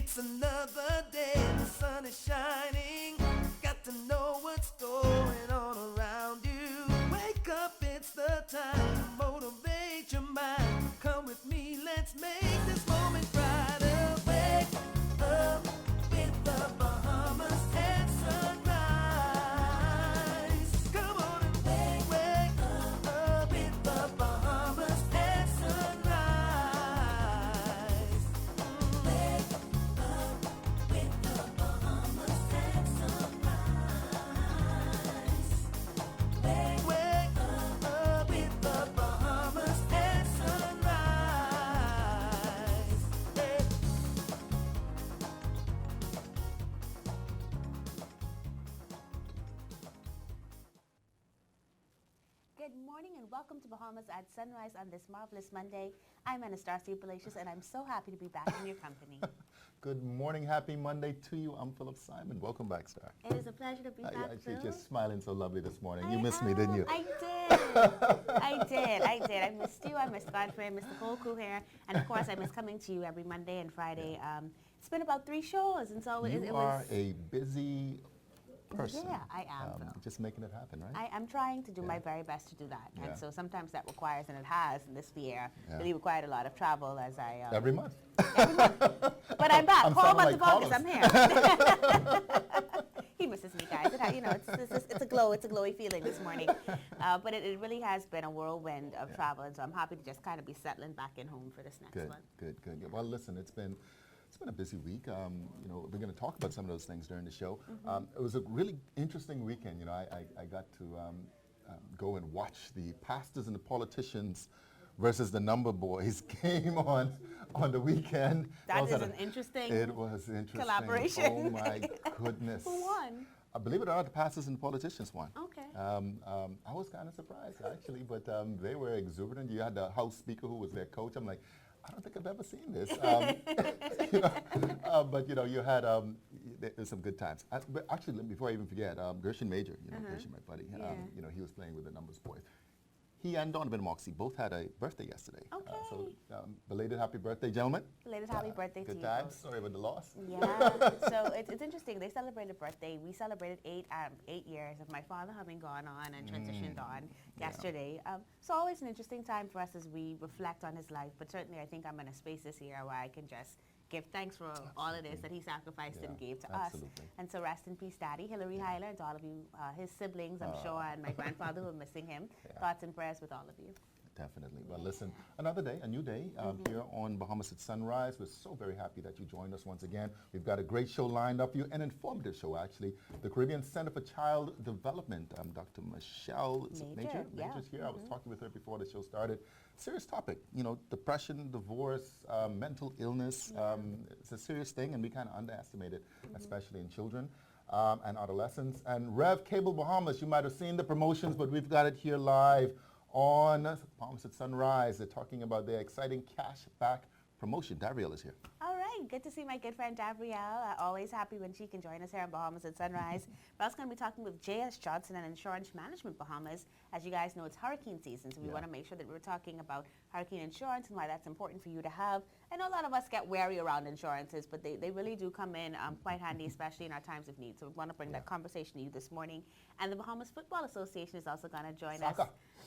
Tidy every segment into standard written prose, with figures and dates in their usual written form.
It's another day, the sun is shining. Got to know what's going on around you. Wake up, it's the time to motivate your mind. Come with me, let's make this moment brighter. Wake up with the Bahamas and sunrise. Come on and wake up with the Bahamas and sunrise. Wake up with the Bahamas and sunrise. Wake up with the Bahamas and sunrise. Hey. Good morning and welcome to Bahamas at Sunrise on this marvelous Monday. I'm Anastasia Palacios and I'm so happy to be back in your company. Good morning, happy Monday to you. I'm Philip Simon. Welcome back, sir. It is a pleasure to be back, Phil. You're just smiling so lovely this morning. You missed me, didn't you? I did. I missed you. I missed Godfrey. I missed the whole crew here. And of course, I miss coming to you every Monday and Friday. It's been about 3 shows, and so You it are was... a busy person. Yeah, I am, Phil. Just making it happen, right? I'm trying to do my Yeah. very best to do that. Yeah. And so sometimes that requires, and it has in this year, Yeah. really required a lot of travel as I... Every month. But I'm back. I'm Call sounding about the like focus. I'm Carlos. here. He misses me, guys. It's a glowy feeling this morning. But it really has been a whirlwind of travel, and so I'm happy to just kind of be settling back in home for this next Good, one. good. Well, listen, it's been a busy week. We're going to talk about some of those things during the show. It was a really interesting weekend. I got to go and watch the pastors and the politicians versus the number boys game on the weekend. That was is an an interesting It was interesting. collaboration. Oh my goodness. Who won? Believe it or not, the pastors and the politicians won. Okay. I was kind of surprised actually, but they were exuberant. You had the House Speaker who was their coach. I'm like, I don't think I've ever seen this. But you had there's some good times. But actually, before I even forget, Gershon Major, Gershon, my buddy, Yeah. he was playing with the numbers boys. He and Donovan Moxie both had a birthday yesterday. Okay. Belated happy birthday, gentlemen. Belated happy birthday to Good you times. both. Sorry about the loss. Yeah, so it's interesting. They celebrated birthday. We celebrated 8 years of my father having gone on and transitioned on yesterday. So always an interesting time for us as we reflect on his life. But certainly, I think I'm in a space this year where I can just give thanks for all it is that he sacrificed and gave to us. And so rest in peace, Daddy. Hillary Hyler, to all of you, his siblings, I'm sure, and my grandfather who are missing him. Thoughts and prayers with all of you. Definitely. Well, listen, another day, a new day here on Bahamas at Sunrise. We're so very happy that you joined us once again. We've got a great show lined up for you, an informative show, actually. The Caribbean Center for Child Development, Dr. Michelle Major, Major's here. I was talking with her before the show started. Serious topic, depression, divorce, mental illness. It's a serious thing, and we kind of underestimate it, especially in children and adolescents. And Rev Cable Bahamas, you might have seen the promotions, but we've got it here live on Bahamas at Sunrise. They're talking about their exciting cash back promotion. Dariel is here. All right, good to see my good friend Gabrielle. Always happy when she can join us here on Bahamas at Sunrise. We're also going to be talking with J.S. Johnson and Insurance Management Bahamas. As you guys know, it's hurricane season, so we want to make sure that we're talking about hurricane insurance and why that's important for you to have. I know a lot of us get wary around insurances, but they really do come in quite handy, especially in our times of need. So we want to bring that conversation to you this morning. And the Bahamas Football Association is also going to join us.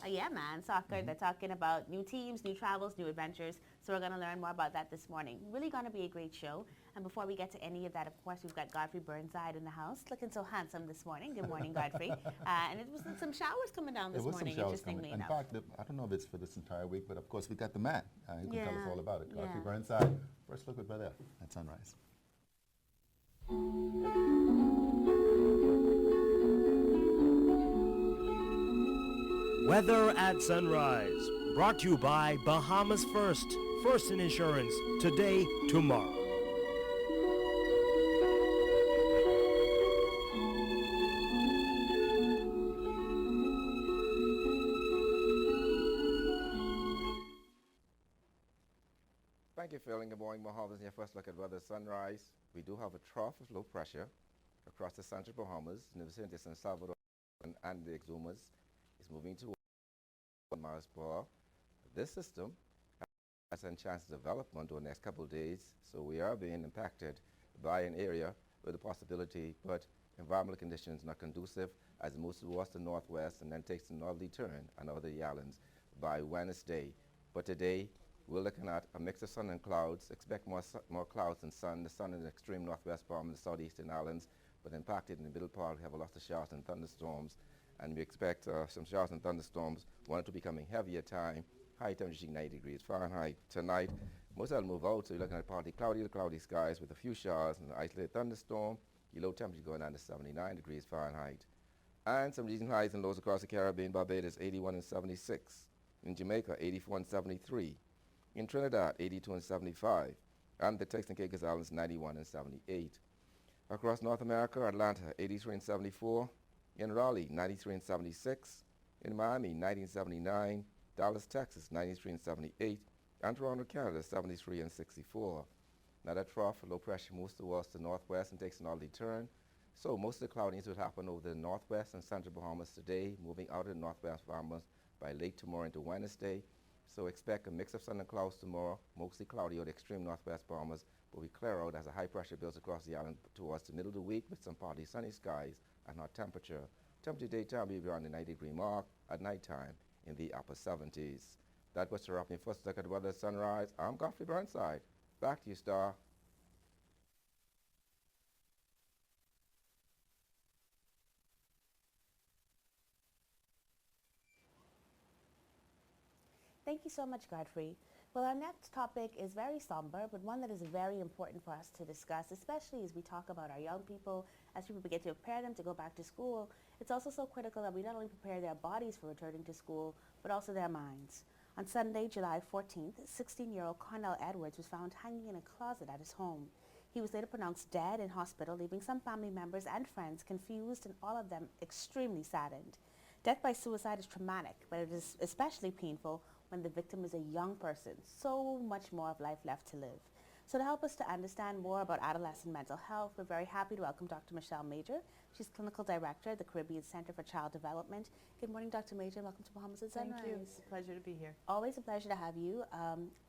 Yeah, man, soccer. They're talking about new teams, new travels, new adventures. So we're going to learn more about that this morning. Really going to be a great show. And before we get to any of that, of course, we've got Godfrey Burnside in the house, looking so handsome this morning. Good morning, Godfrey. And it was some showers coming down this morning, interestingly enough. In fact, I don't know if it's for this entire week, but of course we got the man who can tell us all about it. Godfrey Yeah. Burnside. First look at weather at Sunrise. Weather at Sunrise, brought to you by Bahamas First. First in insurance, today, tomorrow. Thank you, Phil, and good morning, Bahamas. In your first look at weather Sunrise, we do have a trough of low pressure across the central Bahamas in the vicinity of San Salvador and the Exumas. It's moving towards 1 miles per hour. This system and chance of development over the next couple of days. So we are being impacted by an area with a possibility, but environmental conditions not conducive as it moves towards the northwest and then takes a northerly turn on other islands by Wednesday. But today, we're looking at a mix of sun and clouds. Expect more clouds than sun. The sun in the extreme northwest part of the southeastern islands, but impacted in the middle part, we have a lot of showers and thunderstorms. And we expect some showers and thunderstorms, one to becoming heavier at time. High temperature 90 degrees Fahrenheit. Tonight, most of it will move out, so you're looking at partly cloudy to cloudy skies with a few showers and an isolated thunderstorm. Your low temperature going down to 79 degrees Fahrenheit. And some recent highs and lows across the Caribbean, Barbados 81 and 76. In Jamaica, 84 and 73. In Trinidad, 82 and 75. And the Turks and Caicos Islands, 91 and 78. Across North America, Atlanta, 83 and 74. In Raleigh, 93 and 76. In Miami, 90 and 79. Dallas, Texas, 93 and 78. And Toronto, Canada, 73 and 64. Now that trough low pressure moves towards the northwest and takes an northerly turn. So most of the cloudiness will happen over the northwest and central Bahamas today, moving out of the northwest Bahamas by late tomorrow into Wednesday. So expect a mix of sun and clouds tomorrow, mostly cloudy over the extreme northwest Bahamas, but we clear out as a high pressure builds across the island towards the middle of the week with some partly sunny skies and hot temperature. Temperature daytime will be around the 90-degree mark, at nighttime in the upper 70s. That was to wrap me first look at the weather at sunrise. I'm Godfrey Burnside. Back to you, Star. Thank you so much, Godfrey. Well, our next topic is very somber, but one that is very important for us to discuss, especially as we talk about our young people, as people begin to prepare them to go back to school. It's also so critical that we not only prepare their bodies for returning to school, but also their minds. On Sunday, July 14th, 16-year-old Cornell Edwards was found hanging in a closet at his home. He was later pronounced dead in hospital, leaving some family members and friends confused and all of them extremely saddened. Death by suicide is traumatic, but it is especially painful when the victim is a young person. So much more of life left to live. So to help us to understand more about adolescent mental health, we're very happy to welcome Dr. Michelle Major. She's Clinical Director at the Caribbean Center for Child Development. Good morning, Dr. Major. Welcome to Bahamas at Sunrise. Thank you. It's a pleasure to be here. Always a pleasure to have you.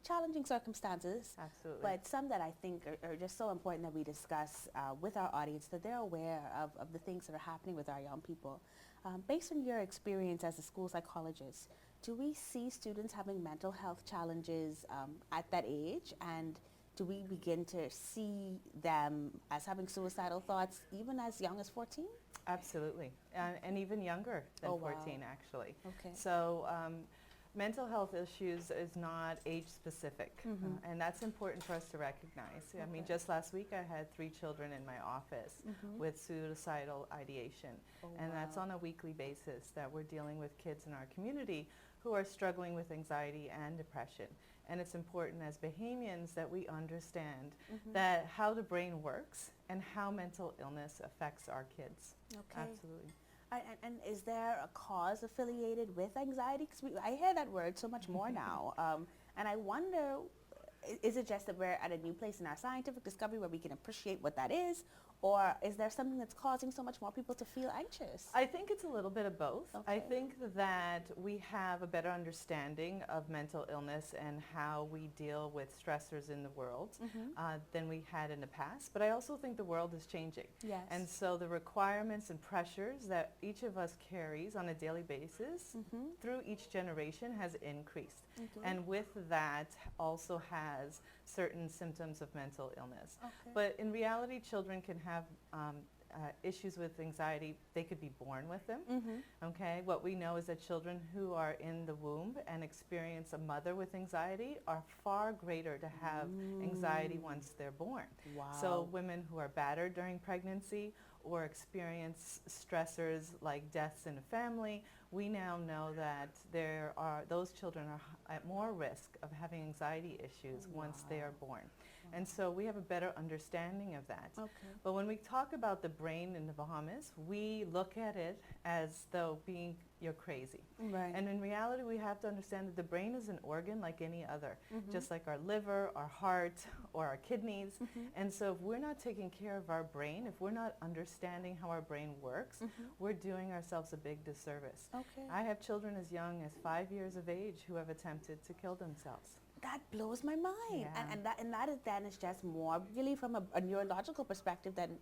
Challenging circumstances, Absolutely. but some that I think are just so important that we discuss with our audience, that they're aware of the things that are happening with our young people. Based on your experience as a school psychologist, do we see students having mental health challenges at that age? And do we begin to see them as having suicidal thoughts even as young as 14? Absolutely. And even younger than Oh, wow. 14, actually. Okay. So mental health issues is not age specific. And that's important for us to recognize. I mean, Okay. just last week I had 3 children in my office with suicidal ideation. Oh, And that's wow. on a weekly basis that we're dealing with kids in our community who are struggling with anxiety and depression. And it's important as Bahamians that we understand that how the brain works and how mental illness affects our kids. Okay. Absolutely. And is there a cause affiliated with anxiety? Because I hear that word so much more now. And I wonder, is it just that we're at a new place in our scientific discovery where we can appreciate what that is? Or is there something that's causing so much more people to feel anxious? I think it's a little bit of both. I Okay. think that we have a better understanding of mental illness and how we deal with stressors in the world than we had in the past. But I also think the world is changing. Yes. And so the requirements and pressures that each of us carries on a daily basis through each generation has increased. And with that also has certain symptoms of mental illness. Okay. But in reality, children can have issues with anxiety. They could be born with them. Okay, what we know is that children who are in the womb and experience a mother with anxiety are far greater to have anxiety once they're born. Wow. So women who are battered during pregnancy or experience stressors like deaths in a family, we now know that those children are at more risk of having anxiety issues once they are born. And so we have a better understanding of that. Okay. But when we talk about the brain in the Bahamas, we look at it as though you're crazy. Right. And in reality, we have to understand that the brain is an organ like any other, just like our liver, our heart, or our kidneys. And so if we're not taking care of our brain, if we're not understanding how our brain works, we're doing ourselves a big disservice. Okay. I have children as young as 5 years of age who have attempted to kill themselves. That blows my mind. Yeah. And that is then is just more really from a neurological perspective than,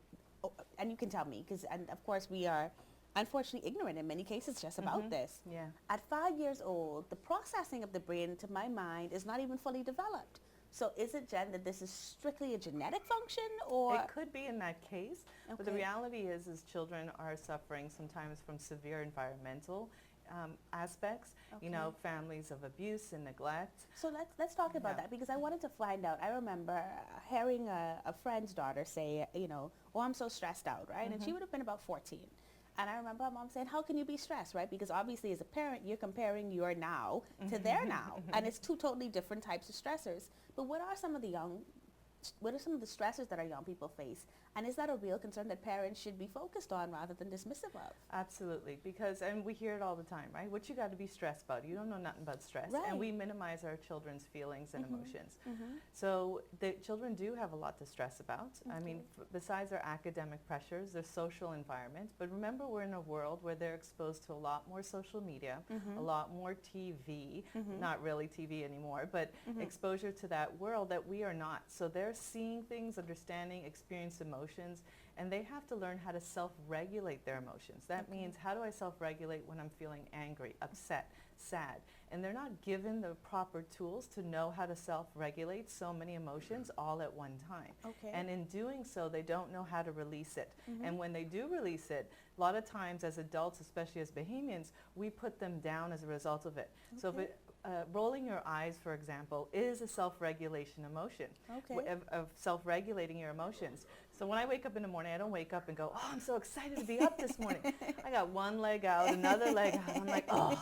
and you can tell me, because, and of course we are unfortunately ignorant in many cases just about this. Yeah. At 5 years old, the processing of the brain, to my mind, is not even fully developed. So is it, Jen, that this is strictly a genetic function, or? It could be in that case, but the Okay. reality is children are suffering sometimes from severe environmental aspects, you know, Okay. families of abuse and neglect. So let's talk about Yeah. that, because I wanted to find out. I remember hearing a friend's daughter say, you know, oh, I'm so stressed out, right? And she would have been about 14. And I remember my mom saying, how can you be stressed, right? Because obviously as a parent, you're comparing your now to their now. And it's two totally different types of stressors. But what are some of the stressors that our young people face? And is that a real concern that parents should be focused on rather than dismissive of? Absolutely, because, and we hear it all the time, right? What you got to be stressed about? You don't know nothing about stress. Right. And we minimize our children's feelings and emotions. So the children do have a lot to stress about. I mean, besides their academic pressures, their social environment. But remember, we're in a world where they're exposed to a lot more social media, a lot more TV, not really TV anymore, but exposure to that world that we are not. So they're seeing things, understanding, experiencing emotions, and they have to learn how to self-regulate their emotions. That means, how do I self-regulate when I'm feeling angry, upset, sad? And they're not given the proper tools to know how to self-regulate so many emotions all at one time. Okay. And in doing so, they don't know how to release it. And when they do release it, a lot of times as adults, especially as Bahamians, we put them down as a result of it. So if it, rolling your eyes, for example, is a self-regulation emotion, Okay. of self-regulating your emotions. So when I wake up in the morning, I don't wake up and go, oh, I'm so excited to be up this morning. I got one leg out, another leg out. I'm like, oh,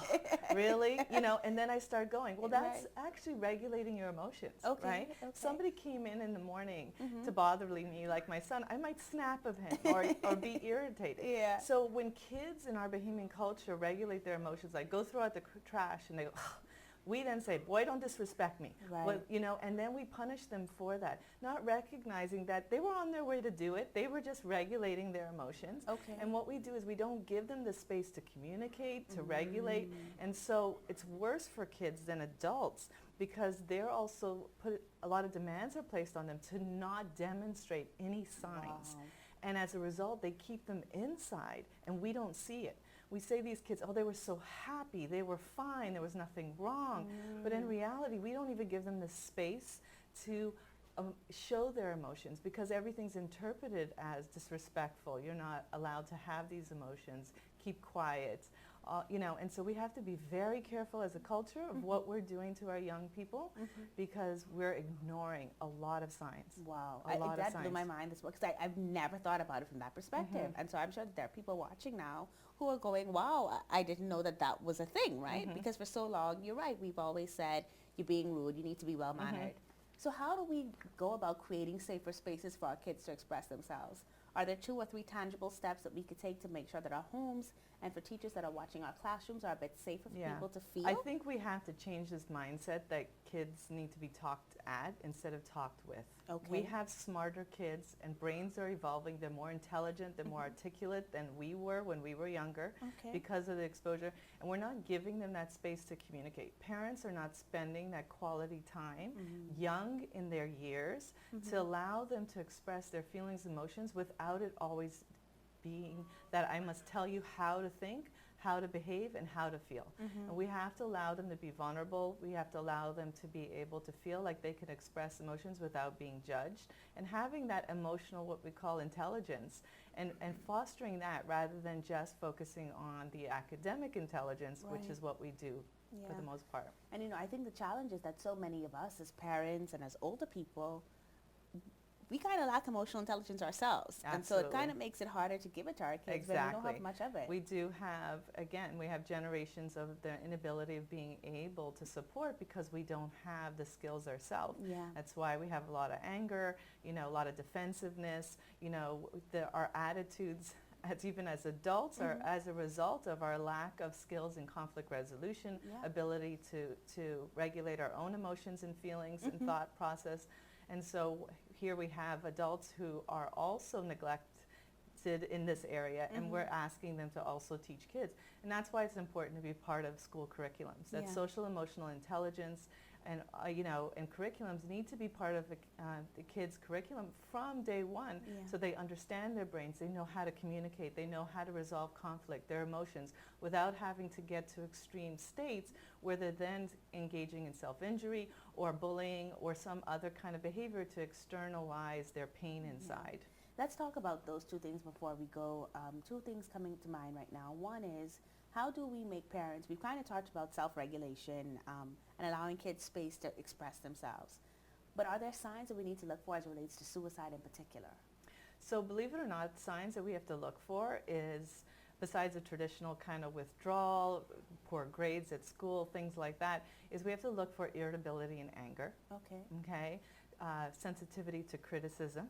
really? You know, and then I start going, well, that's actually regulating your emotions, Okay, right? okay. Somebody came in the morning to bother me, like my son, I might snap of him or be irritated. Yeah. So when kids in our Bahamian culture regulate their emotions, like go throw out the trash, and they go, "Ugh," we then say, boy, don't disrespect me. Right. Well, you know, and then we punish them for that, not recognizing that they were on their way to do it. They were just regulating their emotions. Okay. And what we do is we don't give them the space to communicate, to regulate. And so it's worse for kids than adults, because they're also a lot of demands are placed on them to not demonstrate any signs. Wow. And as a result, they keep them inside, and we don't see it. We say these kids, oh, they were so happy, they were fine, there was nothing wrong. But in reality, we don't even give them the space to show their emotions, because everything's interpreted as disrespectful. You're not allowed to have these emotions, keep quiet. You know, and so we have to be very careful as a culture of what we're doing to our young people, because we're ignoring a lot of signs. Wow. A lot of That blew signs. my mind as well, because I've never thought about it from that perspective. And so I'm sure that there are people watching now who are going, wow, I didn't know that that was a thing, right? Because for so long, you're right, we've always said, you're being rude, you need to be well-mannered. So how do we go about creating safer spaces for our kids to express themselves? Are there 2 or 3 tangible steps that we could take to make sure that our homes and for teachers that are watching our classrooms are a bit safer for people to feel? I think we have to change this mindset that kids need to be talked at instead of talked with. Okay. We have smarter kids, and brains are evolving. They're more intelligent, they're more articulate than we were when we were younger, Okay. because of the exposure, and we're not giving them that space to communicate. Parents are not spending that quality time young in their years to allow them to express their feelings, emotions, without it always being that I must tell you how to think, how to behave, and how to feel. And we have to allow them to be vulnerable. We have to allow them to be able to feel like they can express emotions without being judged, and having that emotional, what we call intelligence, and fostering that rather than just focusing on the academic intelligence, which Right. is what we do for the Yeah. most part. And you know, I think the challenge is that so many of us as parents and as older people, we kind of lack emotional intelligence ourselves. And so it Absolutely. kind of makes it harder to give it to our kids when we don't have Exactly. much of it. We do have, again, we have generations of the inability of being able to support because we don't have the skills ourselves. Yeah. That's why we have a lot of anger, you know, a lot of defensiveness, you know, our attitudes as even as adults are as a result of our lack of skills in conflict resolution, Yeah. ability to regulate our own emotions and feelings and thought process. And so here we have adults who are also neglected in this area, and we're asking them to also teach kids. And that's why it's important to be part of school curriculums. That Yeah. social emotional intelligence, and and curriculums need to be part of the kids' curriculum from day one, so they understand their brains, they know how to communicate, they know how to resolve conflict, their emotions, without having to get to extreme states where they're then engaging in self-injury or bullying or some other kind of behavior to externalize their pain inside. Let's talk about those two things before we go. Two things coming to mind right now. One is, how do we make parents, we've kind of talked about self-regulation and allowing kids space to express themselves, but are there signs that we need to look for as it relates to suicide in particular? So believe it or not, signs that we have to look for is, besides the traditional kind of withdrawal, poor grades at school, things like that, is we have to look for irritability and anger. Okay. Sensitivity to criticism,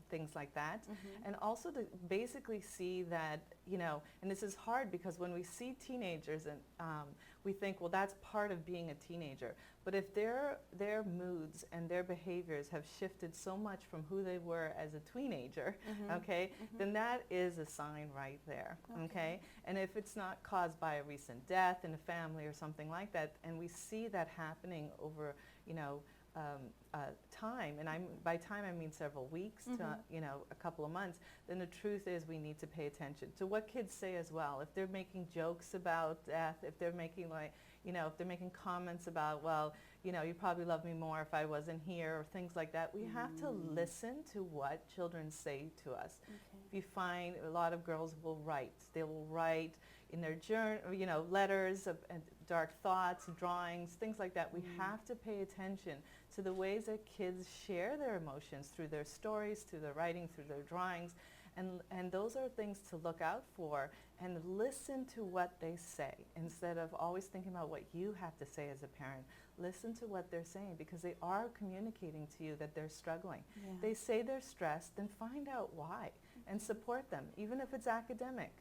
things like that. And also to basically see that, and this is hard because when we see teenagers and we think, well, that's part of being a teenager. But if their moods and their behaviors have shifted so much from who they were as a teenager, okay, then that is a sign right there, okay? And if it's not caused by a recent death in a family or something like that, and we see that happening over, time, and by time I mean several weeks to a couple of months, then the truth is we need to pay attention to what kids say as well. If they're making jokes about death, if they're making if they're making comments about, well, you probably love me more if I wasn't here, or things like that, we have to listen to what children say to us. If you find a lot of girls will write, they will write in their journal, letters of dark thoughts, drawings, things like that. We have to pay attention to the ways that kids share their emotions through their stories, through their writing, through their drawings. And those are things to look out for, and listen to what they say instead of always thinking about what you have to say as a parent. Listen to what they're saying, because they are communicating to you that they're struggling. They say they're stressed, then find out why and support them, even if it's academic.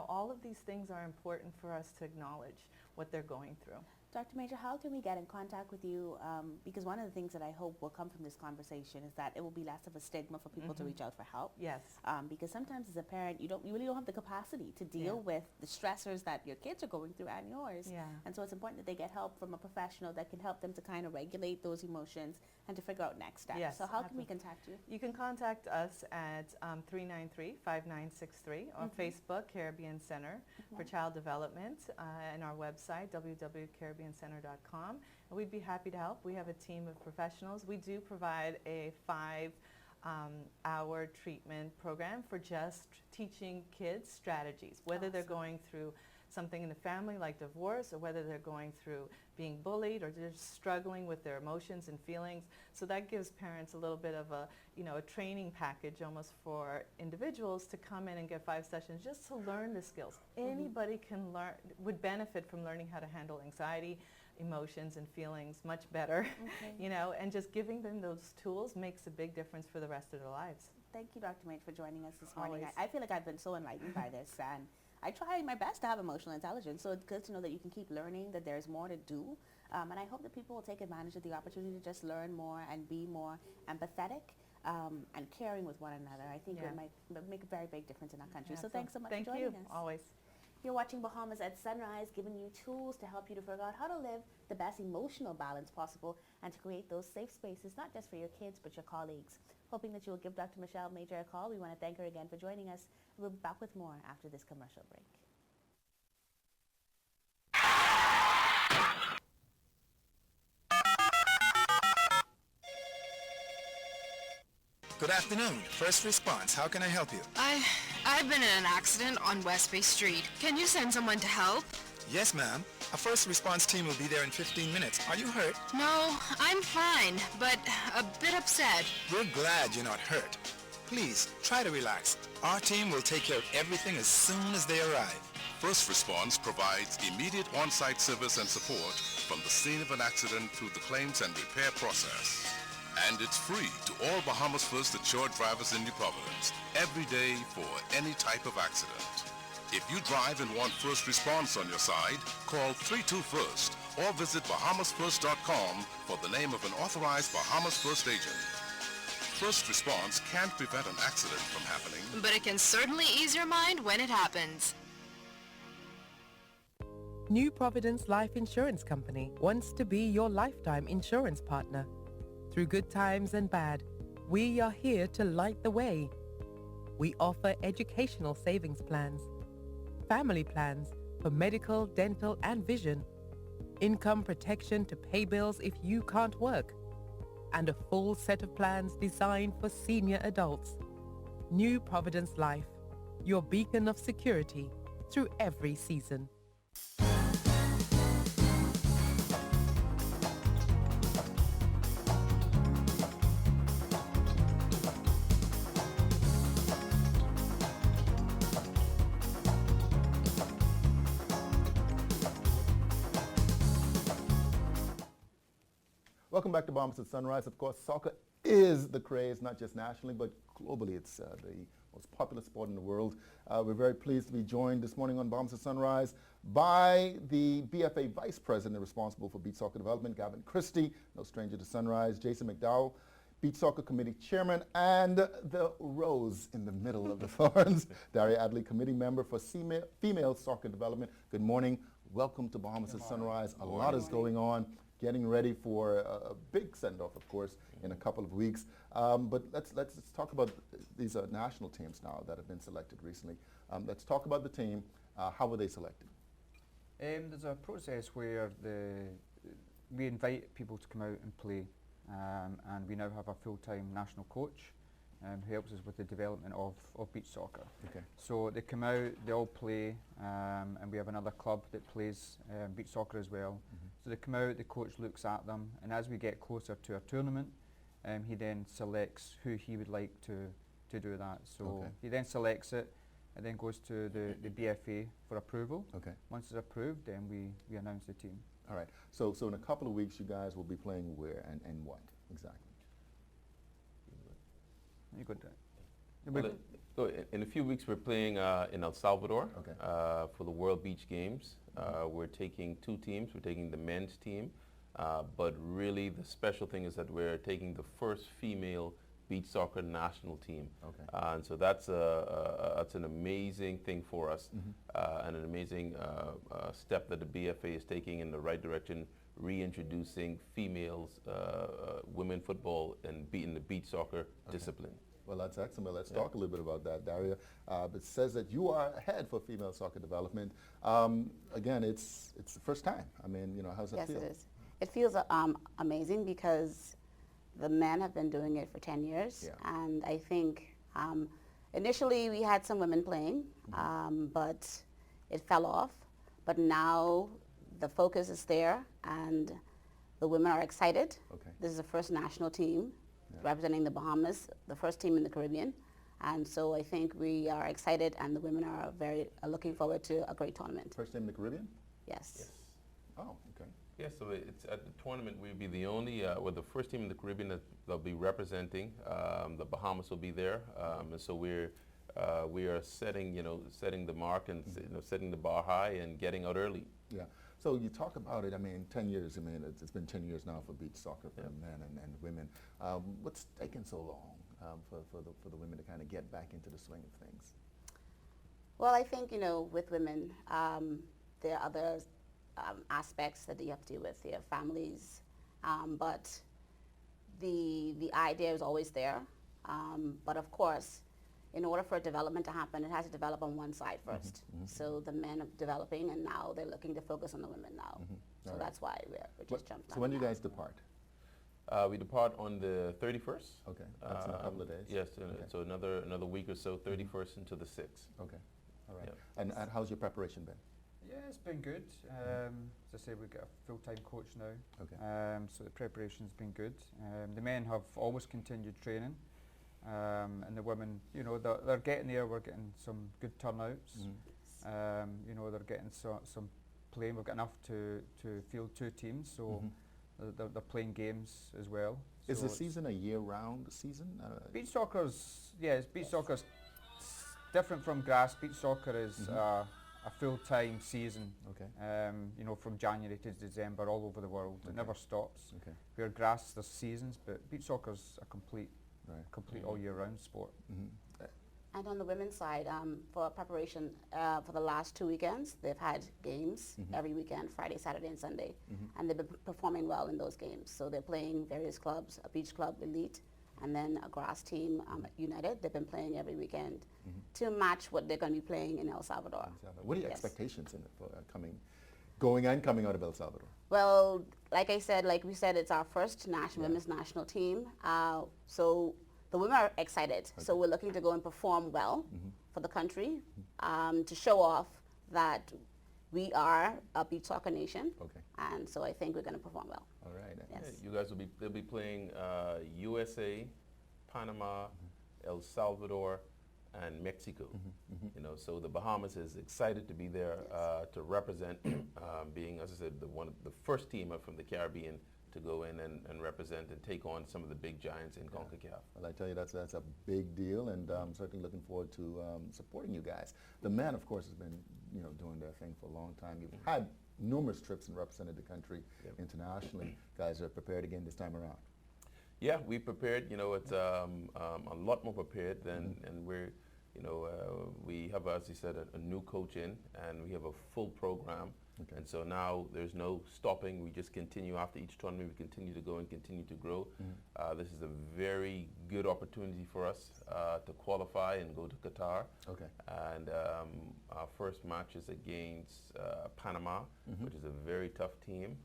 All of these things are important for us to acknowledge what they're going through. Dr. Major, how can we get in contact with you? Because one of the things that I hope will come from this conversation is that it will be less of a stigma for people to reach out for help. Yes. Because sometimes as a parent, you really don't have the capacity to deal with the stressors that your kids are going through and yours. And so it's important that they get help from a professional that can help them to kind of regulate those emotions and to figure out next steps. Yes, so how can we contact you? You can contact us at 393-5963 on Facebook, Caribbean Center for Child Development, and our website, www.caribbeancenter.com. And we'd be happy to help. We have a team of professionals. We do provide a 5-hour treatment program for just teaching kids strategies, whether they're going through something in the family like divorce, or whether they're going through being bullied, or just struggling with their emotions and feelings. So that gives parents a little bit of a training package almost for individuals to come in and get 5 sessions just to learn the skills. Anybody would benefit from learning how to handle anxiety, emotions, and feelings much better, and just giving them those tools makes a big difference for the rest of their lives. Thank you, Dr. Major, for joining us this morning. Always. I feel like I've been so enlightened by this, and I try my best to have emotional intelligence, so it's good to know that you can keep learning, that there's more to do, and I hope that people will take advantage of the opportunity to just learn more and be more empathetic and caring with one another. I think it might make a very big difference in our country. So thanks so much for joining us. Thank you, always. You're watching Bahamas at Sunrise, giving you tools to help you to figure out how to live the best emotional balance possible and to create those safe spaces, not just for your kids, but your colleagues. Hoping that you will give Dr. Michelle Major a call. We want to thank her again for joining us. We'll be back with more after this commercial break. Good afternoon. First response. How can I help you? I've been in an accident on West Bay Street. Can you send someone to help? Yes, ma'am. A first response team will be there in 15 minutes. Are you hurt? No, I'm fine, but a bit upset. We're glad you're not hurt. Please, try to relax. Our team will take care of everything as soon as they arrive. First Response provides immediate on-site service and support from the scene of an accident through the claims and repair process. And it's free to all Bahamas First insured drivers in New Providence, every day for any type of accident. If you drive and want First Response on your side, call 321st or visit bahamasfirst.com for the name of an authorized Bahamas First agent. First Response can't prevent an accident from happening, But it can certainly ease your mind when it happens. New Providence Life Insurance Company wants to be your lifetime insurance partner. Through good times and bad, we are here to light the way. We offer educational savings plans, family plans for medical, dental, and vision, income protection to pay bills if you can't work, and a full set of plans designed for senior adults. New Providence Life, your beacon of security through every season. Welcome back to Bahamas at Sunrise. Of course, soccer is the craze, not just nationally, but globally. It's the most popular sport in the world. We're very pleased to be joined this morning on Bahamas at Sunrise by the BFA Vice President responsible for beach soccer development, Gavin Christie, no stranger to Sunrise, Jason McDowell, Beach Soccer Committee Chairman, and the rose in the middle of the thorns, Daria Adley, Committee Member for Female Soccer Development. Good morning. Welcome to Bahamas at Sunrise. A lot is going on. Getting ready for a big send-off, of course, in a couple of weeks. But let's talk about these national teams now that have been selected recently. Let's talk about the team. How were they selected? There's a process where we invite people to come out and play, and we now have a full-time national coach who helps us with the development of beach soccer. Okay. So they come out, they all play, and we have another club that plays beach soccer as well. Mm-hmm. So they come out, the coach looks at them, and as we get closer to a tournament, he then selects who he would like to do that. So Okay. he then selects it, and then goes to the BFA for approval. Okay. Once it's approved, then we announce the team. All right. So in a couple of weeks, you guys will be playing where and what exactly? You got that? Well, in a few weeks, we're playing in El Salvador Okay. For the World Beach Games. We're taking two teams. We're taking the men's team, but really the special thing is that we're taking the first female beach soccer national team. Okay. And so that's an amazing thing for us, and an amazing step that the BFA is taking in the right direction, reintroducing females, women football in the beach soccer discipline. Well, that's excellent. Well, let's talk a little bit about that, Daria. It says that you are ahead for female soccer development. Again, it's the first time. I mean, how's that feel? Yes, it is. It feels amazing because the men have been doing it for 10 years. Yeah. And I think initially we had some women playing, but it fell off. But now the focus is there and the women are excited. Okay. This is the first national team representing the Bahamas, the first team in the Caribbean. And so I think we are excited and the women are looking forward to a great tournament. First team in the Caribbean? Yes. Oh, okay. Yeah, so it's at the tournament we'll be the only, we're the first team in the Caribbean that they'll be representing. The Bahamas will be there, and so we are setting the mark and setting the bar high and getting out early. Yeah. So you talk about it. I mean, 10 years. I mean, it's been 10 years now for beach soccer for men and women. What's taken so long for the women to kind of get back into the swing of things? Well, I think, with women, there are other aspects that you have to deal with, their families, but the idea is always there. But of course, in order for development to happen, it has to develop on one side first. So the men are developing, and now they're looking to focus on the women now. So that's why we're just jumping on. So when do you now. guys depart? We depart on the 31st. Okay, that's in a couple of days. Yes, Okay. so another week or so, 31st into the 6th. Okay, all right. Yeah. And how's your preparation been? Yeah, it's been good. As I say, we've got a full-time coach now. Okay. So the preparation's been good. The men have always continued training. And the women, they're getting there. We're getting some good turnouts. They're getting some playing. We've got enough to field two teams, so they're playing games as well. Is so the season a year-round season? Beach soccer's different from grass. Beach soccer is a full-time season. Okay. From January to December all over the world. It never stops. Okay. Where grass, there's seasons, but beach soccer's a complete Right. all year round sport. And on the women's side, for preparation for the last 2 weekends, they've had games every weekend, Friday, Saturday, and Sunday. And they've been performing well in those games. So they're playing various clubs, a beach club, Elite, and then a grass team, United. They've been playing every weekend to match what they're going to be playing in El Salvador. What are your Yes. expectations in it for going and coming out of El Salvador? Well, like we said, it's our first women's national team. So the women are excited. So we're looking to go and perform well for the country to show off that we are a beach soccer nation. Okay. And so I think we're going to perform well. All right. Yes. You guys they'll be playing USA, Panama, El Salvador, and Mexico. You know, so the Bahamas is excited to be there to represent, being, as I said, the first team from the Caribbean to go in and represent and take on some of the big giants in CONCACAF. Well, I tell you, that's a big deal, and I'm certainly looking forward to supporting you guys. The men, of course, has been doing their thing for a long time. You've had numerous trips and represented the country internationally. Guys are prepared again this time around. Yeah, we prepared. You know, it's a lot more prepared than, and we're, we have, as you said, a new coach in, and we have a full program. Okay. And so now there's no stopping. We just continue after each tournament. We continue to go and continue to grow. This is a very good opportunity for us to qualify and go to Qatar. Okay. And our first match is against Panama, which is a very tough team.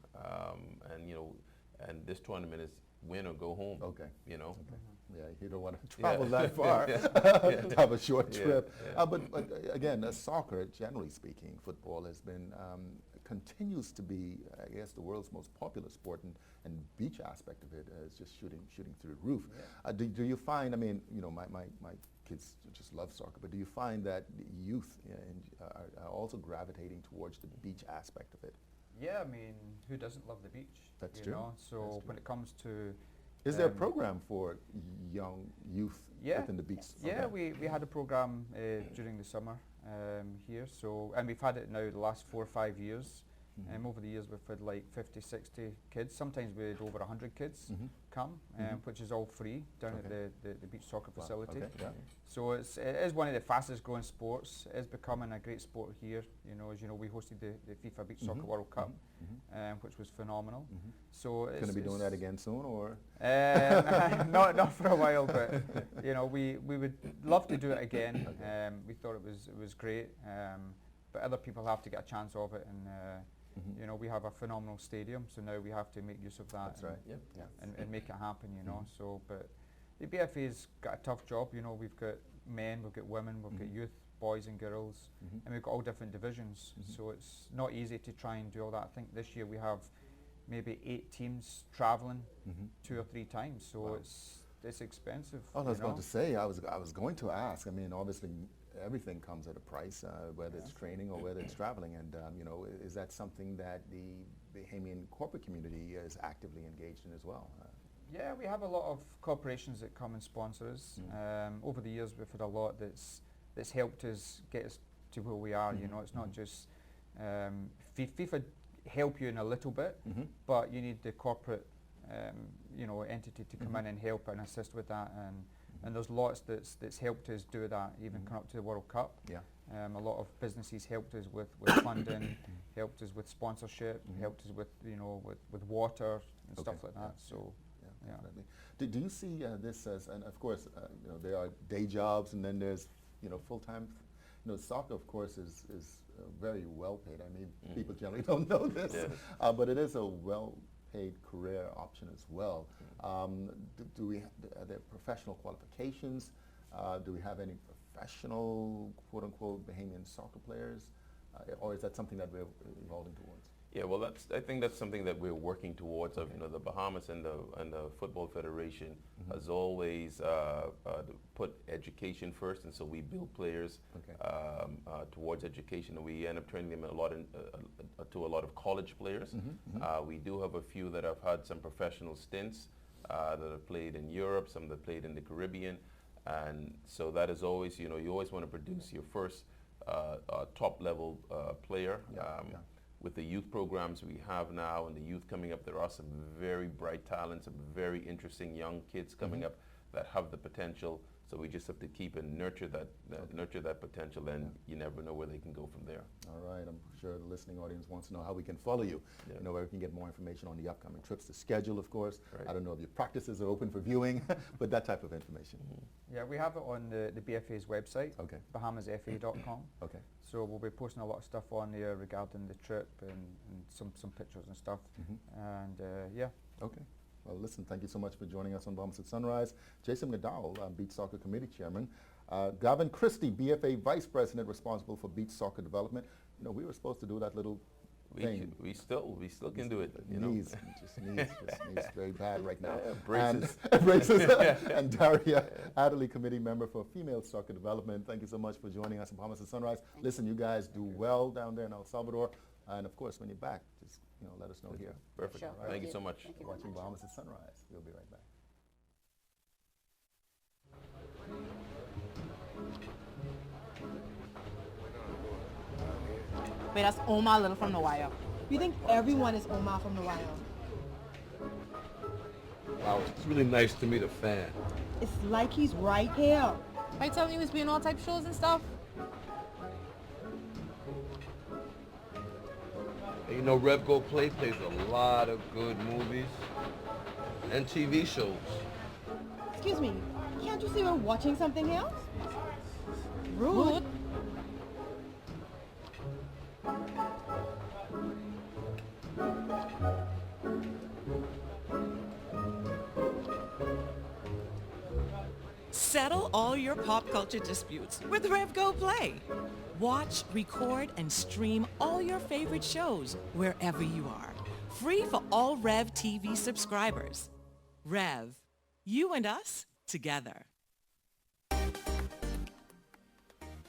And this tournament is win or go home. Okay. Okay. Yeah, you don't want to travel that far to have a short trip. But again, soccer, generally speaking, football has been, continues to be, I guess, the world's most popular sport, and beach aspect of it is just shooting through the roof. Do you find, I mean, my kids just love soccer, but do you find that youth are also gravitating towards the beach aspect of it? Yeah, I mean, who doesn't love the beach? That's true. So when it comes to... Is there a program for young youth within the beach? Yeah, we had a program during the summer here, and we've had it now the last 4 or 5 years. Over the years we've had like 50, 60 kids. Sometimes we had over 100 kids come, which is all free down at the beach soccer facility. So it is one of the fastest growing sports. It is becoming a great sport here. As you know, we hosted the FIFA Beach Soccer World Cup, which was phenomenal. So going to be doing that again soon, or? Not for a while, but we would love to do it again. We thought it was great, but other people have to get a chance of it, and we have a phenomenal stadium, so now we have to make use of that. That's right. And make it happen. So, but the BFA's got a tough job. We've got men, we've got women, we've got youth, boys and girls, and we've got all different divisions. So it's not easy to try and do all that. I think this year we have maybe 8 teams traveling 2 or 3 times. So it's expensive. Oh, I was going to say, I was going to ask. I mean, obviously, everything comes at a price, whether it's training or whether it's traveling. And is that something that the Bahamian corporate community is actively engaged in as well? Yeah, we have a lot of corporations that come and sponsor us. Over the years, we've had a lot that's helped us get us to where we are. It's not just FIFA help you in a little bit, but you need the corporate entity to come in and help and assist with that. And there's lots that's helped us do that, even come up to the World Cup. A lot of businesses helped us with funding, helped us with sponsorship, helped us with water and stuff like that. So, yeah. Do you see this as, and of course, there are day jobs, and then there's full-time. Soccer, of course, is very well paid. I mean, people generally don't know this, but it is a well-paid career option as well. Are there professional qualifications? Do we have any professional, quote-unquote, Bahamian soccer players? Or is that something that we're evolving towards? Yeah, well, I think that's something that we're working towards. Of the Bahamas and the Football Federation has always put education first, and so we build players towards education, and we end up training them to a lot of college players. We do have a few that have had some professional stints that have played in Europe, some that played in the Caribbean, and so that is always, you always want to produce your first top-level player. With the youth programs we have now and the youth coming up, there are some very bright talents, some very interesting young kids coming up that have the potential. So we just have to keep and nurture that potential, and you never know where they can go from there. All right, I'm sure the listening audience wants to know how we can follow you. Yeah. You know, where we can get more information on the upcoming trips, the schedule, of course. Right. I don't know if your practices are open for viewing, but that type of information. Yeah, we have it on the BFA's website, Okay. bahamasfa.com. Okay. So we'll be posting a lot of stuff on there regarding the trip and some pictures and stuff. And yeah. Okay. Well, listen, thank you so much for joining us on Bahamas at Sunrise. Jason McDowell, Beach Soccer Committee Chairman. Gavin Christie, BFA Vice President responsible for beach soccer development. You know, we were supposed to do that little thing. We still can do it. You Knees, know? just knees very bad right now. Yeah, braces. And, braces. And Daria Adderley, Committee Member for Female Soccer Development. Thank you so much for joining us on Bahamas at Sunrise. Listen, you guys do well down there in El Salvador. And of course, when you're back, just let us know here. Perfect. Sure. Thank you so much. Thank you Watching very much. Bahamas at Sunrise. We'll be right back. Wait, that's Omar Little from The Wire. You think everyone is Omar from The Wire? Wow, it's really nice to meet a fan. It's like he's right here. I telling you, he's been on all type shows and stuff. And you know, Rev Go Play plays a lot of good movies and TV shows. Excuse me, can't you see we're watching something else? Rude. Settle all your pop culture disputes with Rev Go Play. Watch, record, and stream all your favorite shows wherever you are. Free for all Rev TV subscribers. Rev, you and us together.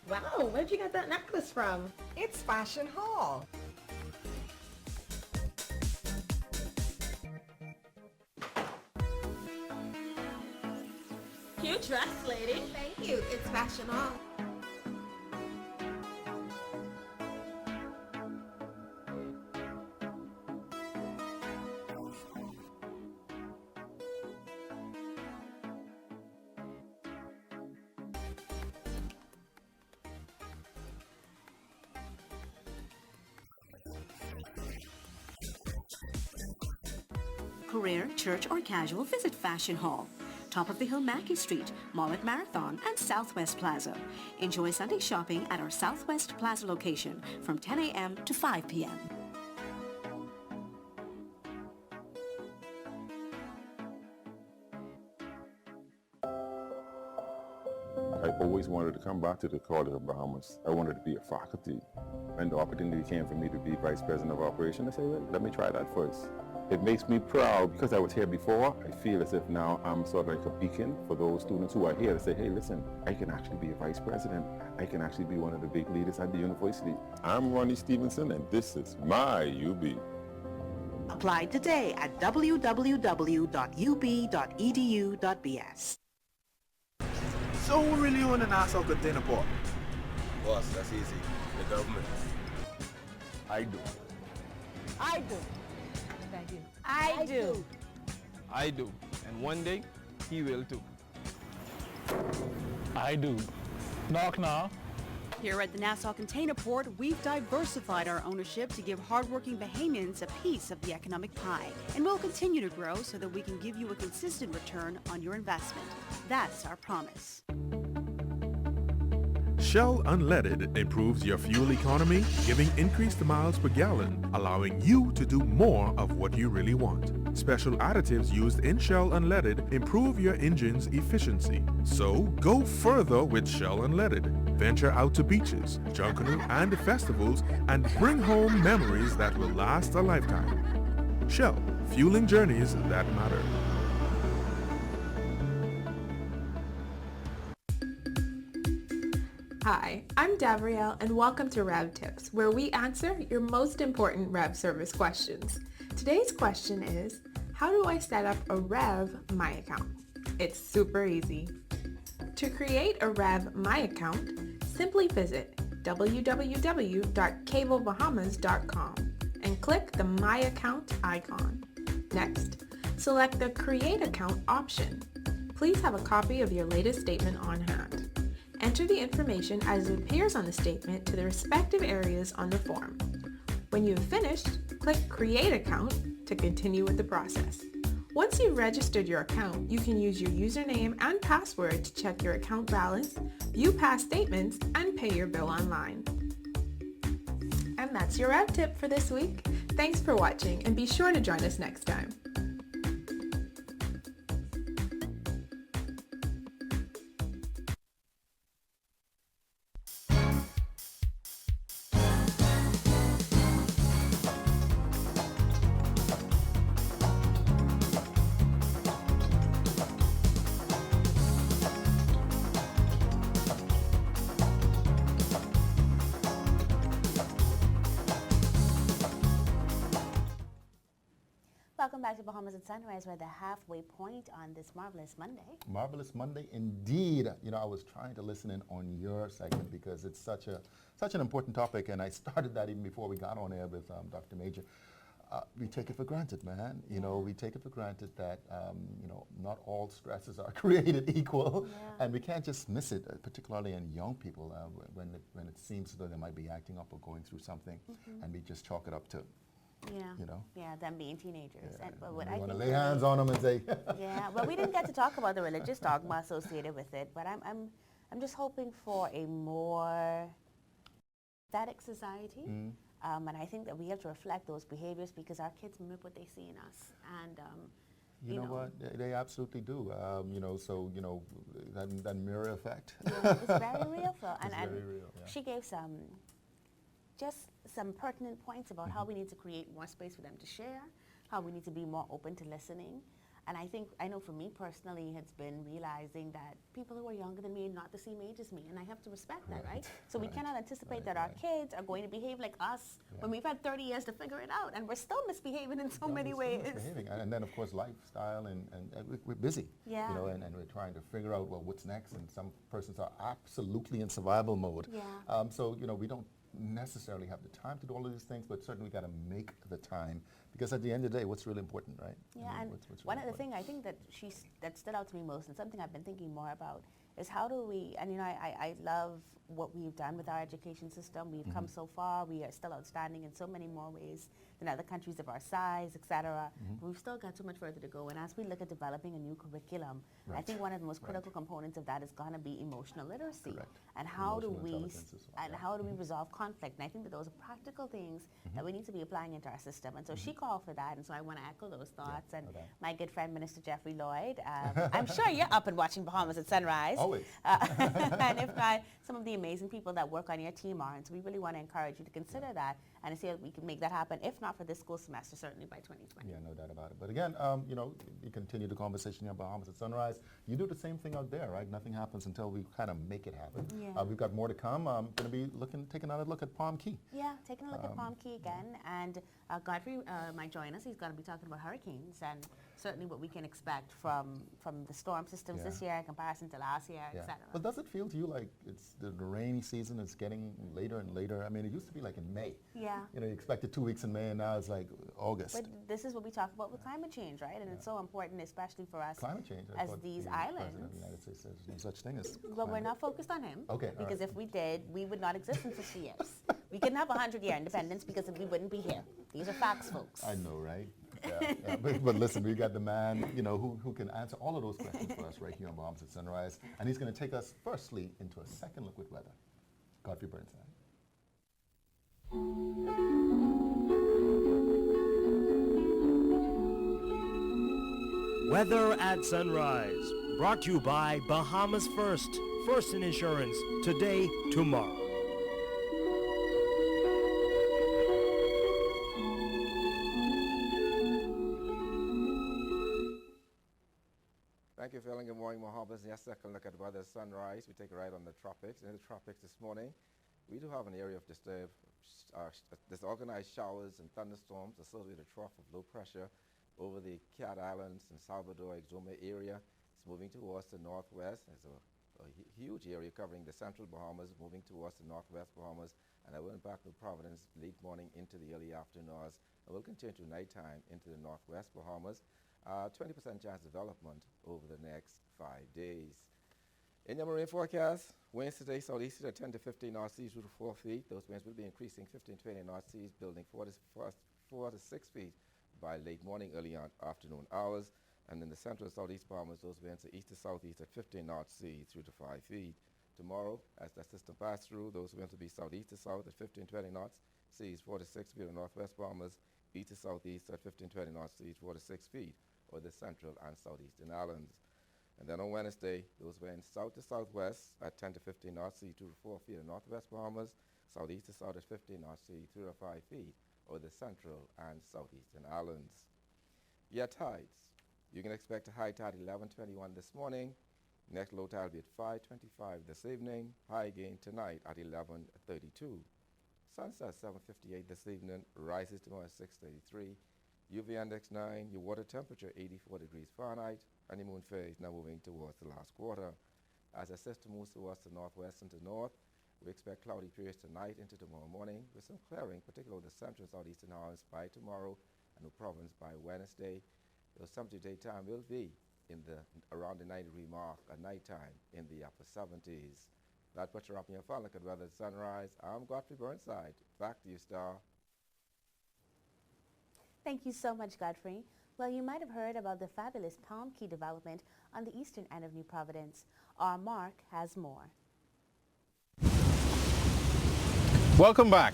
Wow, where'd you get that necklace from? It's Fashion Hall. Cute dress, lady. Thank you. It's Fashion Hall. Career, church, or casual, visit Fashion Hall. Top of the Hill Mackey Street, Mall at Marathon, and Southwest Plaza. Enjoy Sunday shopping at our Southwest Plaza location from 10 a.m. to 5 p.m. I always wanted to come back to the College of Bahamas. I wanted to be a faculty. When the opportunity came for me to be Vice President of Operations, I said, well, let me try that first. It makes me proud because I was here before. I feel as if now I'm sort of like a beacon for those students who are here to say, hey, listen, I can actually be a Vice President. I can actually be one of the big leaders at the university. I'm Ronnie Stevenson, and this is my UB. Apply today at www.ub.edu.bs. So who really own the Nassau Container Port? Boss, that's easy. The government. I do. I do. Thank you. I do. I do. And one day, he will too. I do. Knock knock. Here at the Nassau Container Port, we've diversified our ownership to give hardworking Bahamians a piece of the economic pie. And we'll continue to grow so that we can give you a consistent return on your investment. That's our promise. Shell Unleaded improves your fuel economy, giving increased miles per gallon, allowing you to do more of what you really want. Special additives used in Shell Unleaded improve your engine's efficiency. So go further with Shell Unleaded. Venture out to beaches, Junkanoo, and festivals and bring home memories that will last a lifetime. Shell, fueling journeys that matter. Hi, I'm Davrielle and welcome to Rev Tips, where we answer your most important Rev service questions. Today's question is, how do I set up a Rev My account? It's super easy. To create a Rev My account, simply visit www.cablebahamas.com and click the My Account icon. Next, select the Create Account option. please have a copy of your latest statement on hand. Enter the information as it appears on the statement to the respective areas on the form. When you have finished, click Create Account to continue with the process. Once you've registered your account, you can use your username and password to check your account balance, view past statements, and pay your bill online. And that's your Rev Tip for this week. Thanks for watching, and be sure to join us next time. Welcome back to Bahamas at Sunrise. We're at the halfway point on this marvelous Monday. Marvelous Monday indeed. You know, I was trying to listen in on your segment because it's such an important topic, and I started that even before we got on air with Dr. Major. We take it for granted, man. You know, we take it for granted that, you know, not all stresses are created equal, and we can't just miss it, particularly in young people when it seems that they might be acting up or going through something, and we just chalk it up to, you know. Yeah, them being teenagers. Yeah. And, but what You I want to think lay hands on them and say, yeah, well, we didn't get to talk about the religious dogma associated with it, but I'm just hoping for a more static society. And I think that we have to reflect those behaviors because our kids mimic what they see in us. And you know what? They absolutely do. You know, so, you know, that mirror effect. Yeah, it's very real, Phil. And very real, yeah. She gave just some pertinent points about how we need to create more space for them to share, how we need to be more open to listening. And I know for me personally, it's been realizing that people who are younger than me are not the same age as me, and I have to respect that, right? So we cannot anticipate that our kids are going to behave like us when we've had 30 years to figure it out, and we're still misbehaving in so many ways. And then, of course, lifestyle, and we're busy, you know, and we're trying to figure out, well, what's next, and some persons are absolutely in survival mode. So, you know, we don't necessarily have the time to do all of these things, but certainly we got to make the time, because at the end of the day, what's really important, right? Yeah, I mean, and what's one really of the things I think that stood out to me most, and something I've been thinking more about, is how do we, and you know, I love what we've done with our education system. We've come so far. We are still outstanding in so many more ways than other countries of our size, et cetera. We've still got so much further to go. And as we look at developing a new curriculum, I think one of the most critical components of that is going to be emotional literacy. And how do we resolve conflict? And I think that those are practical things that we need to be applying into our system. And so she called for that, and so I want to echo those thoughts. And my good friend, Minister Jeffrey Lloyd, I'm sure you're up and watching Bahamas at Sunrise. Always. And if not, some of the amazing people that work on your team are. And so we really want to encourage you to consider that and to see if we can make that happen, if not for this school semester, certainly by 2020. Yeah, no doubt about it. But again, you know, you continue the conversation here at Bahamas at Sunrise. You do the same thing out there, right? Nothing happens until we kind of make it happen. We've got more to come. I'm going to be taking another look at Palm Key. Yeah, taking a look at Palm Key again. And Godfrey might join us. He's going to be talking about hurricanes and certainly what we can expect from the storm systems this year in comparison to last year, et cetera. But does it feel to you like it's the rainy season is getting later and later? I mean, it used to be like in May. Yeah. You know, you expected 2 weeks in May, and now it's like August. But this is what we talk about with climate change, right? And it's so important, especially for us climate change, as these islands. President of the United States says no such thing as Well, we're not focused on him. Okay. Because if we did, we would not exist in 50 years. We couldn't have 100-year independence because we wouldn't be here. These are facts, folks. I know, right? Yeah. But listen, we got the man, you know, who can answer all of those questions for us right here on Bahamas at Sunrise. And he's going to take us firstly into a second look with weather. Godfrey Burnside. Weather at Sunrise, brought to you by Bahamas First in Insurance, today, tomorrow. Thank you, Phil, and good morning, Bahamas. Yes, second look at weather sunrise. We take a ride on the tropics. In the tropics this morning, we do have an area of disorganized showers and thunderstorms associated with a trough of low pressure over the Cat Islands and Salvador Exuma area. It's moving towards the northwest. There's a huge area covering the central Bahamas, moving towards the northwest Bahamas, and it will impact New Providence late morning into the early afternoon hours. It will continue to nighttime into the northwest Bahamas. 20% chance development over the next 5 days. In your marine forecast, winds today southeast at 10 to 15 knot seas, 2 to 4 feet. Those winds will be increasing 15 to 20 knot seas, building 4 to 6 feet by late morning, early afternoon hours. And in the central southeast Bahamas, those winds are east to southeast at 15 knot seas, 3 to 5 feet. Tomorrow, as that system passes through, those winds will be southeast to south at 15 to 20 knots seas, 4 to 6 feet in northwest Bahamas, east to southeast at 15 to 20 knots seas, 4 to 6 feet over the central and southeastern islands. And then on Wednesday, those winds south to southwest at 10 to 15 knots seas, 2 to 4 feet in northwest Bahamas, southeast to south at 15 knots seas, 3 to 5 feet over the central and southeastern islands. Your tides. You can expect a high tide 11:21 this morning. Next low tide will be at 5:25 this evening. High again tonight at 11:32. Sunset 7:58 this evening. Rises tomorrow at 6:33. UV index 9. Your water temperature 84 degrees Fahrenheit. Honeymoon phase now moving towards the last quarter. As the system moves towards the northwest and to north, we expect cloudy periods tonight into tomorrow morning with some clearing, particularly the central southeastern islands by tomorrow and the province by Wednesday. The temperature daytime will be in the around the 90-degree mark at nighttime in the upper 70s. That puts you up in your phone. Look at weather at sunrise. I'm Godfrey Burnside. Back to you, Star. Thank you so much, Godfrey. Well, you might have heard about the fabulous Palm Key development on the eastern end of New Providence. Our Mark has more. Welcome back.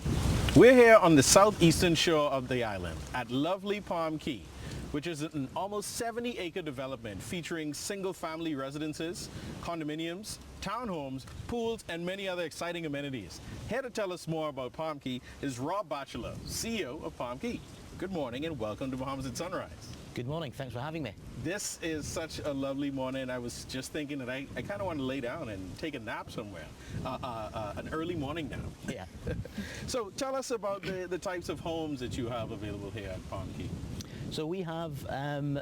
We're here on the southeastern shore of the island at lovely Palm Key, which is an almost 70-acre development featuring single-family residences, condominiums, townhomes, pools, and many other exciting amenities. Here to tell us more about Palm Key is Rob Batchelor, CEO of Palm Key. Good morning and welcome to Bahamas at Sunrise. Good morning. Thanks for having me. This is such a lovely morning. I was just thinking that I kind of want to lay down and take a nap somewhere. An early morning nap. Yeah. So tell us about the types of homes that you have available here at Palm Key. So we have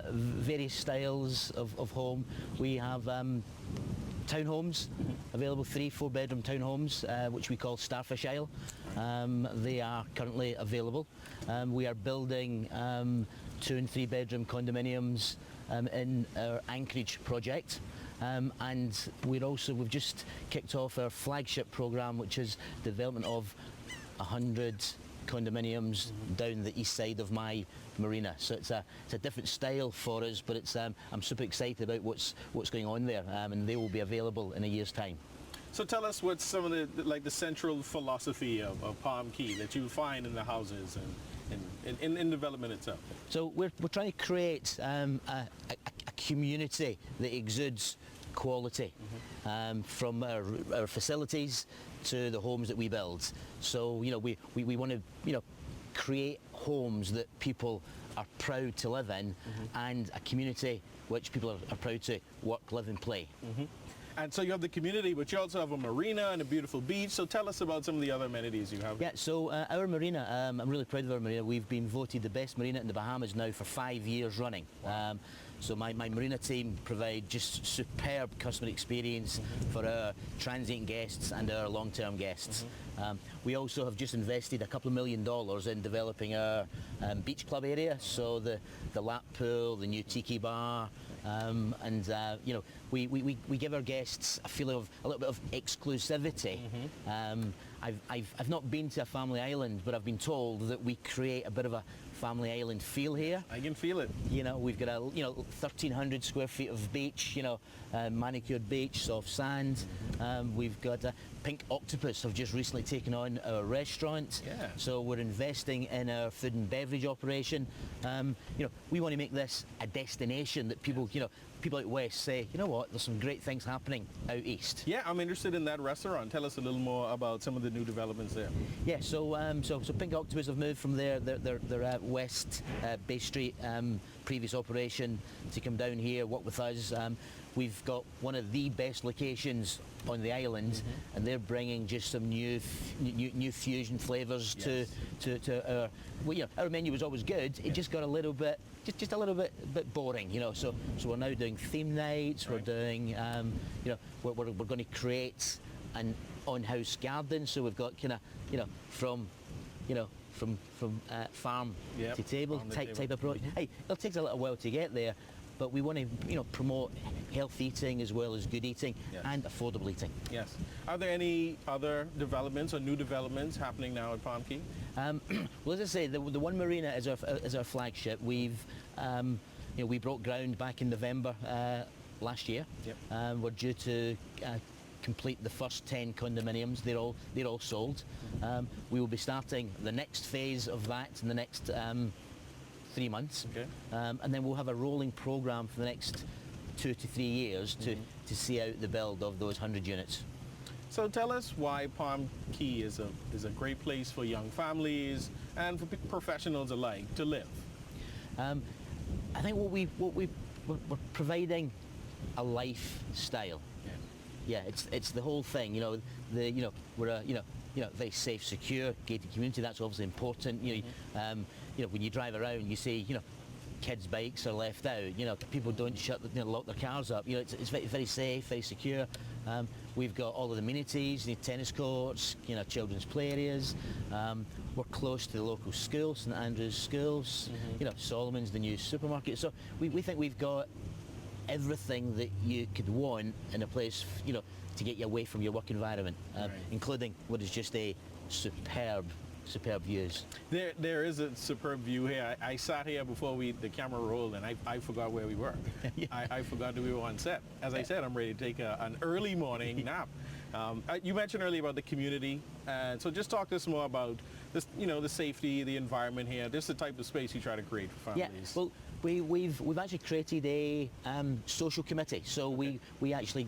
various styles of home. We have townhomes available, 3-4 bedroom townhomes, which we call Starfish Isle. They are currently available. We are building 2 and 3 bedroom condominiums in our Anchorage project. And we've just kicked off our flagship program, which is development of 100 condominiums down the east side of my marina. So it's a different style for us, but it's I'm super excited about what's going on there, and they will be available in a year's time. So tell us what's some of the central philosophy of Palm Key that you find in the houses and in development itself. So we're trying to create a community that exudes quality, from our facilities to the homes that we build. So we want to create homes that people are proud to live in, and a community which people are proud to work, live and play. And so you have the community, but you also have a marina and a beautiful beach. So tell us about some of the other amenities you have. Yeah, so our marina, I'm really proud of our marina. We've been voted the best marina in the Bahamas now for 5 years running. Wow. So my marina team provide just superb customer experience for our transient guests and our long-term guests. We also have just invested a couple of $1 million in developing our beach club area. So the lap pool, the new tiki bar, and we give our guests a feeling of a little bit of exclusivity. I've not been to a family island, but I've been told that we create a bit of a family island feel here. I can feel it. We've got 1,300 square feet of beach, manicured beach, soft sand. We've got Pink Octopus have just recently taken on our restaurant. Yeah. So we're investing in our food and beverage operation. We want to make this a destination that people, people out west say, you know what, there's some great things happening out east. Yeah, I'm interested in that restaurant. Tell us a little more about some of the new developments there. Yeah, so Pink Octopus have moved from their West Bay Street previous operation to come down here, work with us. We've got one of the best locations on the island, and they're bringing just some new fusion flavors to our. Our menu was always good. It just got a little bit, just a little bit boring, So we're now doing theme nights. We're doing, we're going to create an on-house garden. So we've got from farm Yep, to table farm to type table. approach. Hey, it'll take a little while to get there, but we want to promote health eating as well as good eating and affordable eating. Yes. Are there any other developments or new developments happening now at Palm Key? Well, as I say, the one marina is our flagship. We've we broke ground back in November last year. Yep. We're due to complete the first 10 condominiums. They're all sold. We will be starting the next phase of that in the next 3 months. Okay. And then we'll have a rolling program for the next 2 to 3 years to see out the build of those 100 units. So tell us why Palm Key is a great place for young families and for professionals alike to live. I think we're providing a lifestyle. Yeah, it's the whole thing. We're a very safe, secure, gated community. That's obviously important. When you drive around, you see kids' bikes are left out. People don't lock their cars up. It's very, very safe, very secure. We've got all of the amenities, tennis courts, children's play areas. We're close to the local schools, St Andrew's schools. Solomon's, the new supermarket. So we think we've got everything that you could want in a place, to get you away from your work environment, including what is just a superb views. There is a superb view here. I sat here before the camera rolled, and I forgot where we were. I forgot that we were on set. As I said, I'm ready to take an early morning nap. You mentioned earlier about the community, and so just talk to us more about this, the safety, the environment here. This is the type of space you try to create for families. Yeah, well, we've actually created a social committee. So we actually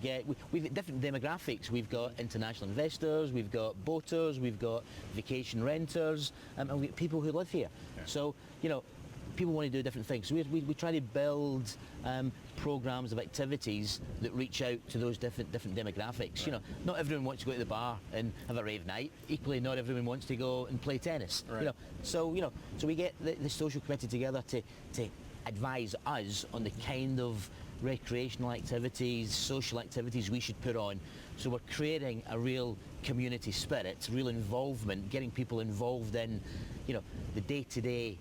we've different demographics. We've got international investors, we've got boaters, we've got vacation renters, and we've got people who live here. Yeah. So people want to do different things. So we try to build programs of activities that reach out to those different demographics. Right. Not everyone wants to go to the bar and have a rave night. Equally, not everyone wants to go and play tennis. Right. So we get the social committee together to advise us on the kind of recreational activities, social activities we should put on. So we're creating a real community spirit, real involvement, getting people involved in, the day-to-day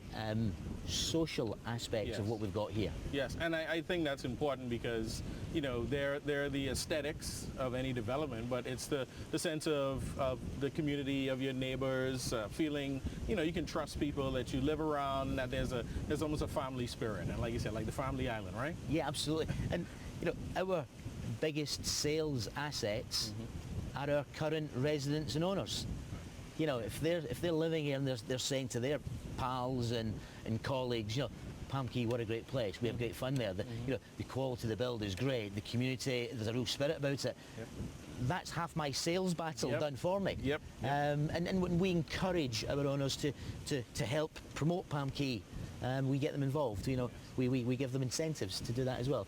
social aspects of what we've got here. Yes, and I think that's important because, they're the aesthetics of any development, but it's the sense of the community, of your neighbors, feeling, you can trust people that you live around, that there's almost a family spirit, and like you said, like the family island, right? Yeah, absolutely. And, our biggest sales assets are our current residents and owners. If they're living here and they're saying to their pals and colleagues, Palm Key, what a great place. We have great fun there. The quality of the build is great. The community, there's a real spirit about it. Yep. That's half my sales battle done for me. Yep. And when we encourage our owners to help promote Palm Key, we get them involved. We give them incentives to do that as well.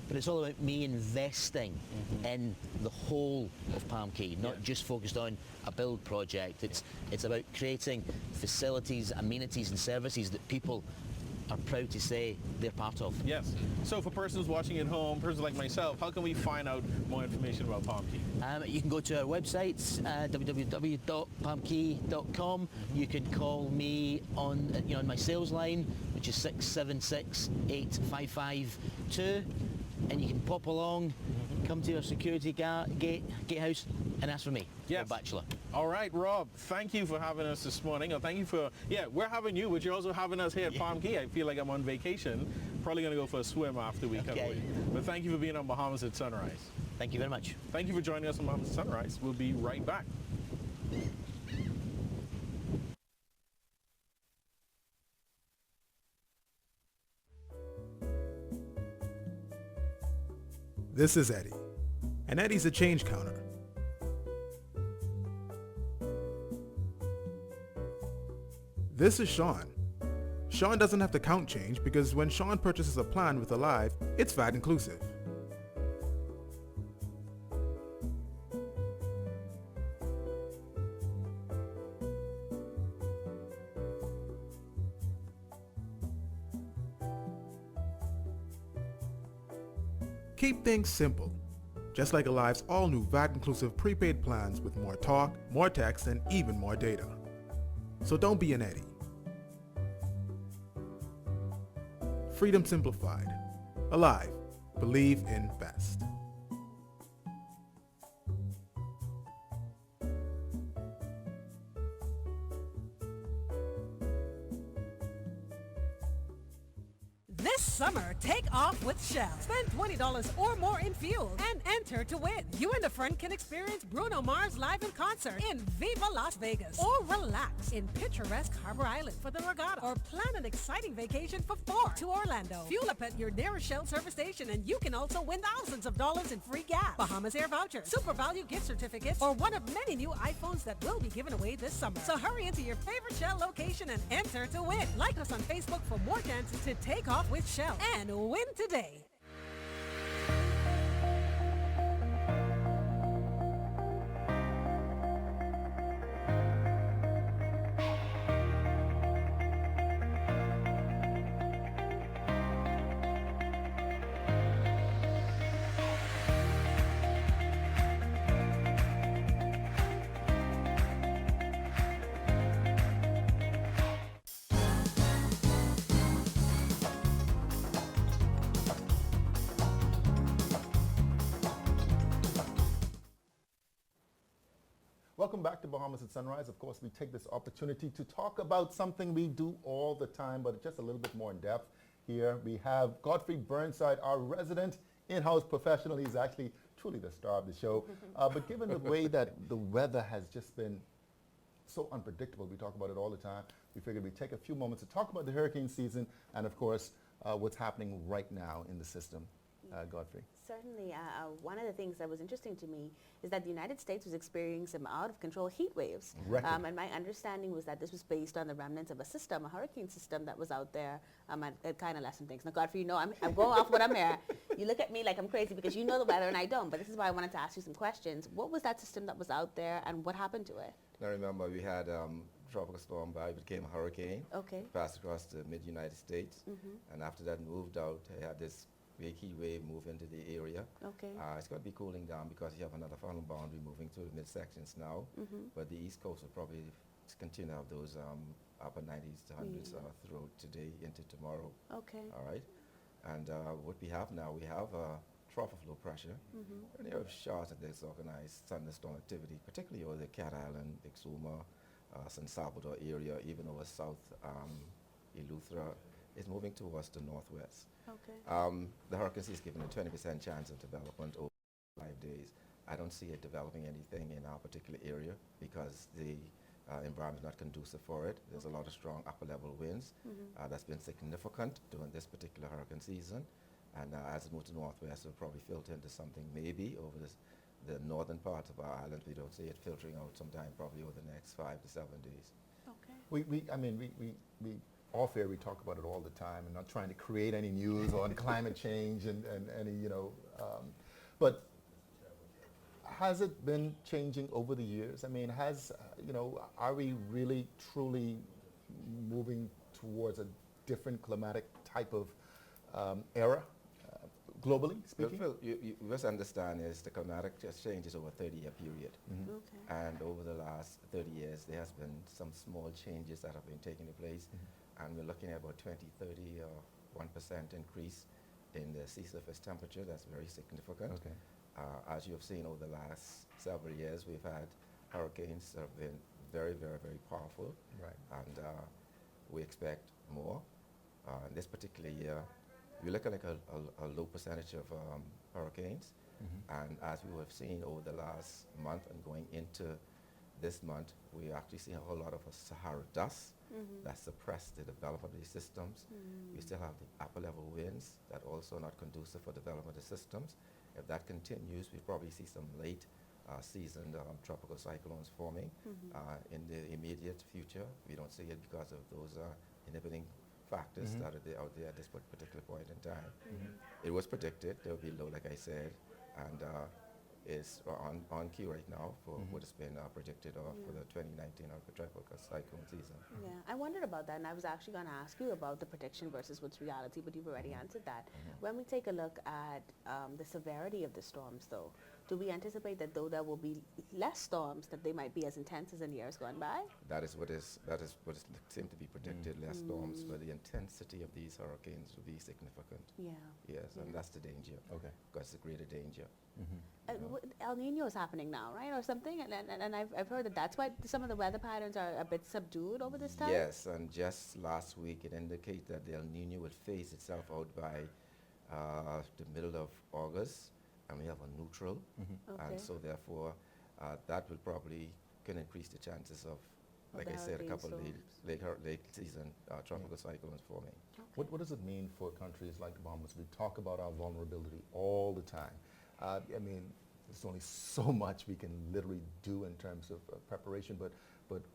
But it's all about me investing in the whole of Palm Key, not just focused on a build project. It's about creating facilities, amenities and services that people are proud to say they're part of. Yes. So for persons watching at home, persons like myself, how can we find out more information about Palm Key? You can go to our website, www.palmkey.com. You can call me on my sales line, which is 676-8552. And you can pop along, come to our security gatehouse and ask for me, yes. Bachelor. All right, Rob, thank you for having us this morning. Thank you for, we're having you, but you're also having us here at Palm Key. I feel like I'm on vacation. Probably going to go for a swim after we come away. But thank you for being on Bahamas at Sunrise. Thank you very much. Thank you for joining us on Bahamas at Sunrise. We'll be right back. This is Eddie, and Eddie's a change counter. This is Sean. Sean doesn't have to count change because when Sean purchases a plan with Alive, it's VAT inclusive. Keep things simple, just like Alive's all-new VAT-inclusive prepaid plans with more talk, more text, and even more data. So don't be an Eddie. Freedom Simplified. Alive. Believe in best. This summer, take off with Shell. Spend $20 or more in fuel and enter to win. You and a friend can experience Bruno Mars live in concert in Viva Las Vegas. Or relax in picturesque Harbor Island for the regatta. Or plan an exciting vacation for 4 to Orlando. Fuel up at your nearest Shell service station and you can also win thousands of dollars in free gas, Bahamas Air vouchers, Super Value gift certificates, or one of many new iPhones that will be given away this summer. So hurry into your favorite Shell location and enter to win. Like us on Facebook for more chances to take off with Shell and win today. Welcome back to Bahamas at Sunrise. Of course, we take this opportunity to talk about something we do all the time, but just a little bit more in depth. Here we have Godfrey Burnside, our resident in-house professional. He's actually truly the star of the show. But given the way that the weather has just been so unpredictable, we talk about it all the time, we figured we'd take a few moments to talk about the hurricane season and, of course, what's happening right now in the system. Godfrey. Certainly. One of the things that was interesting to me is that the United States was experiencing some out-of-control heat waves. And my understanding was that this was based on the remnants of a system, a hurricane system that was out there. It kind of lessened things. Now, Godfrey, you know, I'm going off what I'm here. You look at me like I'm crazy because you know the weather and I don't. But this is why I wanted to ask you some questions. What was that system that was out there and what happened to it? I remember we had tropical storm by, it became a hurricane. Okay. Passed across the mid-United States. And after that moved out, I had this big heat wave move into the area. Okay. It's going to be cooling down because you have another final boundary moving to the mid-sections now. But the East Coast will probably continue to have those upper 90s to 100s throughout today into tomorrow. Okay. All right. And what we have now, we have a trough of low pressure. And you have showers of disorganized thunderstorm activity, particularly over the Cat Island, Exuma, San Salvador area, even over South Eleuthera. Is moving towards the northwest. Okay. The hurricane is given a 20% chance of development over 5 days. I don't see it developing anything in our particular area because the environment is not conducive for it. There's a lot of strong upper level winds. That's been significant during this particular hurricane season. And as it moves to northwest, it'll probably filter into something maybe over the northern parts of our island. We don't see it filtering out sometime probably over the next 5 to 7 days. Okay. We off air, we talk about it all the time and not trying to create any news on climate change and any, but has it been changing over the years? I mean, are we really truly moving towards a different climatic type of era, globally speaking? Well, you must understand is the climatic just changes over a 30-year period. Okay. And over the last 30 years, there has been some small changes that have been taking place. And we're looking at about 20, 30, or 1% increase in the sea surface temperature. That's very significant. Okay. As you have seen over the last several years, we've had hurricanes that have been very, very, very powerful. Right. And we expect more. In this particular year, we look at like a low percentage of hurricanes. And as we have seen over the last month and going into this month, we actually see a whole lot of Sahara dust that suppress the development of these systems. We still have the upper level winds that also not conducive for development of systems. If that continues, we probably see some late season tropical cyclones forming in the immediate future. We don't see it because of those inhibiting factors that are out there at this particular point in time. It was predicted there will be low, like I said, and is on cue right now for what has been predicted for the 2019 tropical cyclone season. Yeah, I wondered about that, and I was actually going to ask you about the prediction versus what's reality, but you've already answered that. When we take a look at the severity of the storms, though, do we anticipate that though there will be less storms, that they might be as intense as in years gone by? That is what is seemed to be predicted, less storms, but the intensity of these hurricanes will be significant. Yeah. Yes, Yeah. and that's the danger. Okay. That's the greater danger. El Nino is happening now, right, or something? And I've heard that that's why some of the weather patterns are a bit subdued over this time? Yes, and just last week it indicated that the El Nino will phase itself out by the middle of August, and we have a neutral, Okay. and so therefore that will probably can increase the chances of, like I said, a couple of late season tropical cyclones forming. What does it mean for countries like the Bahamas? We talk about our vulnerability all the time. I mean, there's only so much we can literally do in terms of preparation, but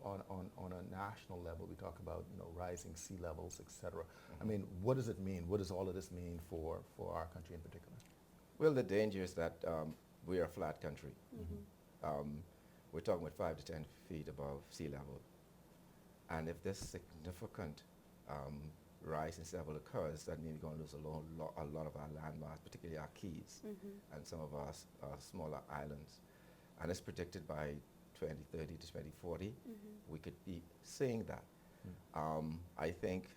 on a national level, we talk about rising sea levels, etc. I mean, what does it mean? What does all of this mean for our country in particular? Well, the danger is that we are a flat country. We're talking about 5 to 10 feet above sea level. And if this significant rise in sea level occurs, that means we're going to lose a lot of our landmass, particularly our keys and some of our smaller islands. And it's predicted by 2030 to 2040, we could be seeing that. I think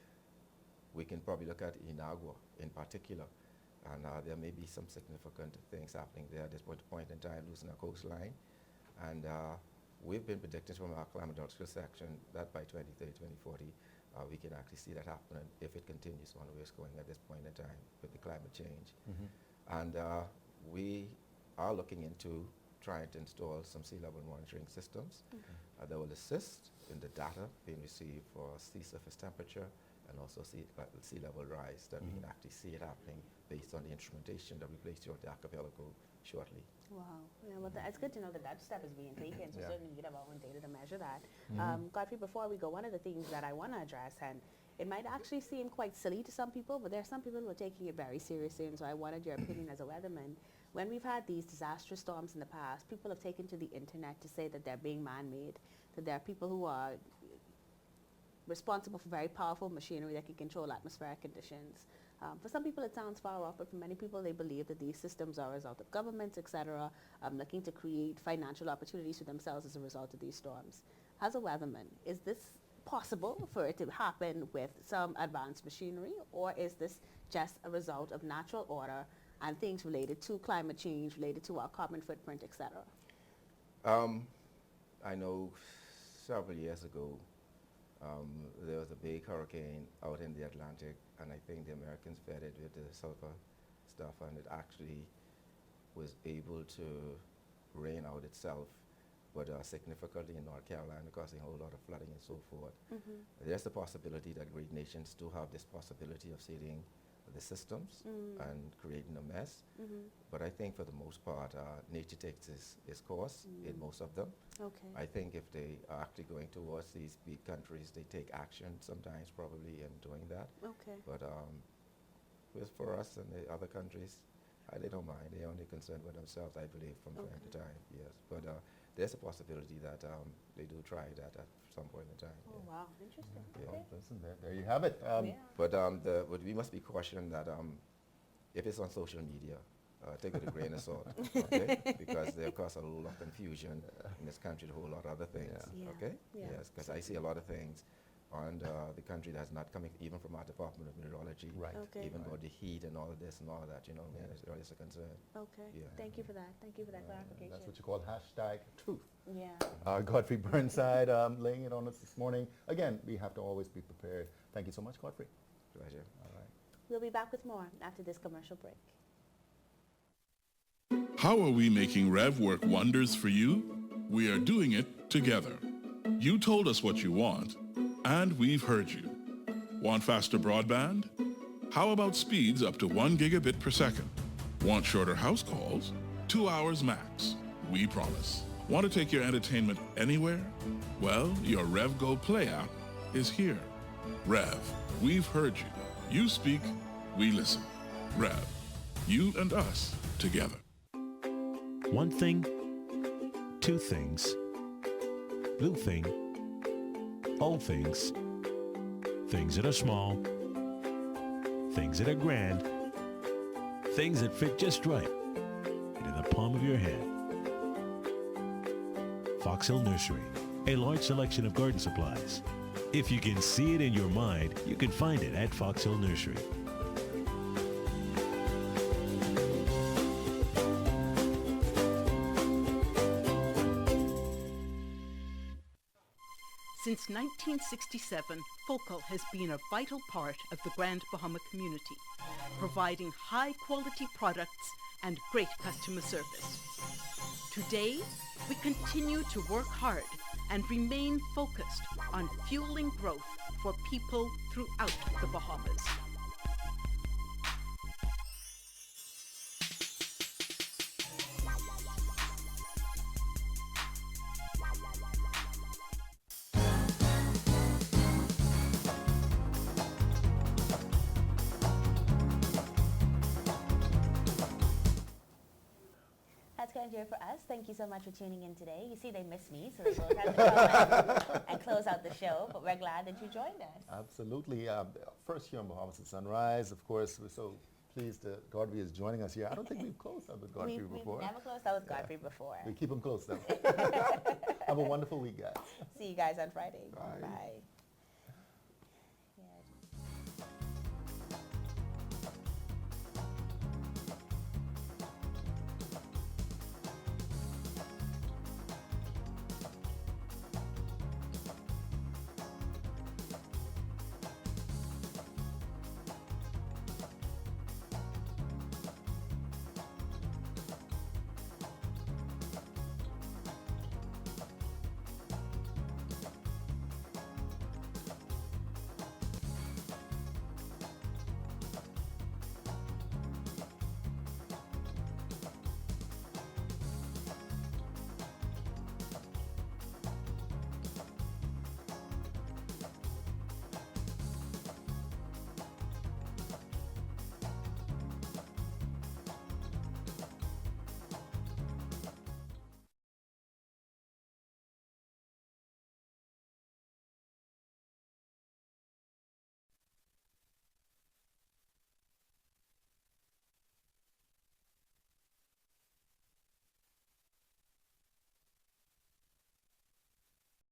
we can probably look at Inagua in particular, and there may be some significant things happening there at this point in time, losing our coastline. And we've been predicting from our climatological section that by 2030, 2040, we can actually see that happening if it continues on the way it's going at this point in time with the climate change. And we are looking into trying to install some sea level monitoring systems that will assist in the data being received for sea surface temperature and also sea level rise, that we can actually see it happening based on the instrumentation that we place throughout the archipelago shortly. Wow. Yeah, well, it's good to know that that step is being taken, so certainly we'd have our own data to measure that. Godfrey, before we go, one of the things that I want to address, and it might actually seem quite silly to some people, but there are some people who are taking it very seriously, and so I wanted your opinion as a weatherman. When we've had these disastrous storms in the past, people have taken to the internet to say that they're being man-made, that there are people who are responsible for very powerful machinery that can control atmospheric conditions. For some people it sounds far off, but for many people they believe that these systems are a result of governments, etc., looking to create financial opportunities for themselves as a result of these storms. As a weatherman, is this possible for it to happen with some advanced machinery, or is this just a result of natural order and things related to climate change, related to our carbon footprint, etc.? I know several years ago there was a big hurricane out in the Atlantic, and I think the Americans fed it with the sulfur stuff, and it actually was able to rain out itself, but significantly in North Carolina, causing a whole lot of flooding and so forth. There's the possibility that great nations do have this possibility of seeding the systems and creating a mess. But I think for the most part, nature takes its course in most of them. Okay. I think if they are actually going towards these big countries, they take action sometimes probably in doing that. Okay. But for us and the other countries, they don't mind. They're only concerned with themselves, I believe, from time to time, yes. But there's a possibility that they do try that at some point in time. Oh, wow. Interesting. Yeah. Okay. Listen, there you have it. But we must be cautioned that if it's on social media, take it with a grain of salt, okay? Because they cause a lot of confusion in this country, a whole lot of other things, okay? Yeah. Yes, because I see a lot of things on the country that's not coming even from our Department of Meteorology, Okay. even about the heat and all of this and all of that, it's a concern. Okay. Yeah. Thank you for that. Thank you for that clarification. That's what you call #truth. Yeah. Godfrey Burnside laying it on us this morning. Again, we have to always be prepared. Thank you so much, Godfrey. Pleasure. All right. We'll be back with more after this commercial break. How are we making Rev work wonders for you? We are doing it together. You told us what you want, and we've heard you. Want faster broadband? How about speeds up to 1 gigabit per second? Want shorter house calls? 2 hours max. We promise. Want to take your entertainment anywhere? Well, your Rev Go Play app is here. Rev, we've heard you. You speak, we listen. Rev, you and us together. One thing, two things. Blue thing, old things. Things that are small, things that are grand, things that fit just right into the the palm of your hand. Fox Hill Nursery, a large selection of garden supplies. If you can see it in your mind, you can find it at Fox Hill Nursery. Since 1967, Focal has been a vital part of the Grand Bahama community, providing high-quality products and great customer service. Today, we continue to work hard and remain focused on fueling growth for people throughout the Bahamas. That's going to do it for us. Thank you so much for tuning in today. You see, they miss me, so they both have to come and close out the show, but we're glad that you joined us. Absolutely. First here on Bahamas at Sunrise. Of course, we're so pleased that Godfrey is joining us here. I don't think we've closed out with Godfrey before. We've never closed out with Godfrey before. We keep him close, though. Have a wonderful week, guys. See you guys on Friday. Bye. Bye.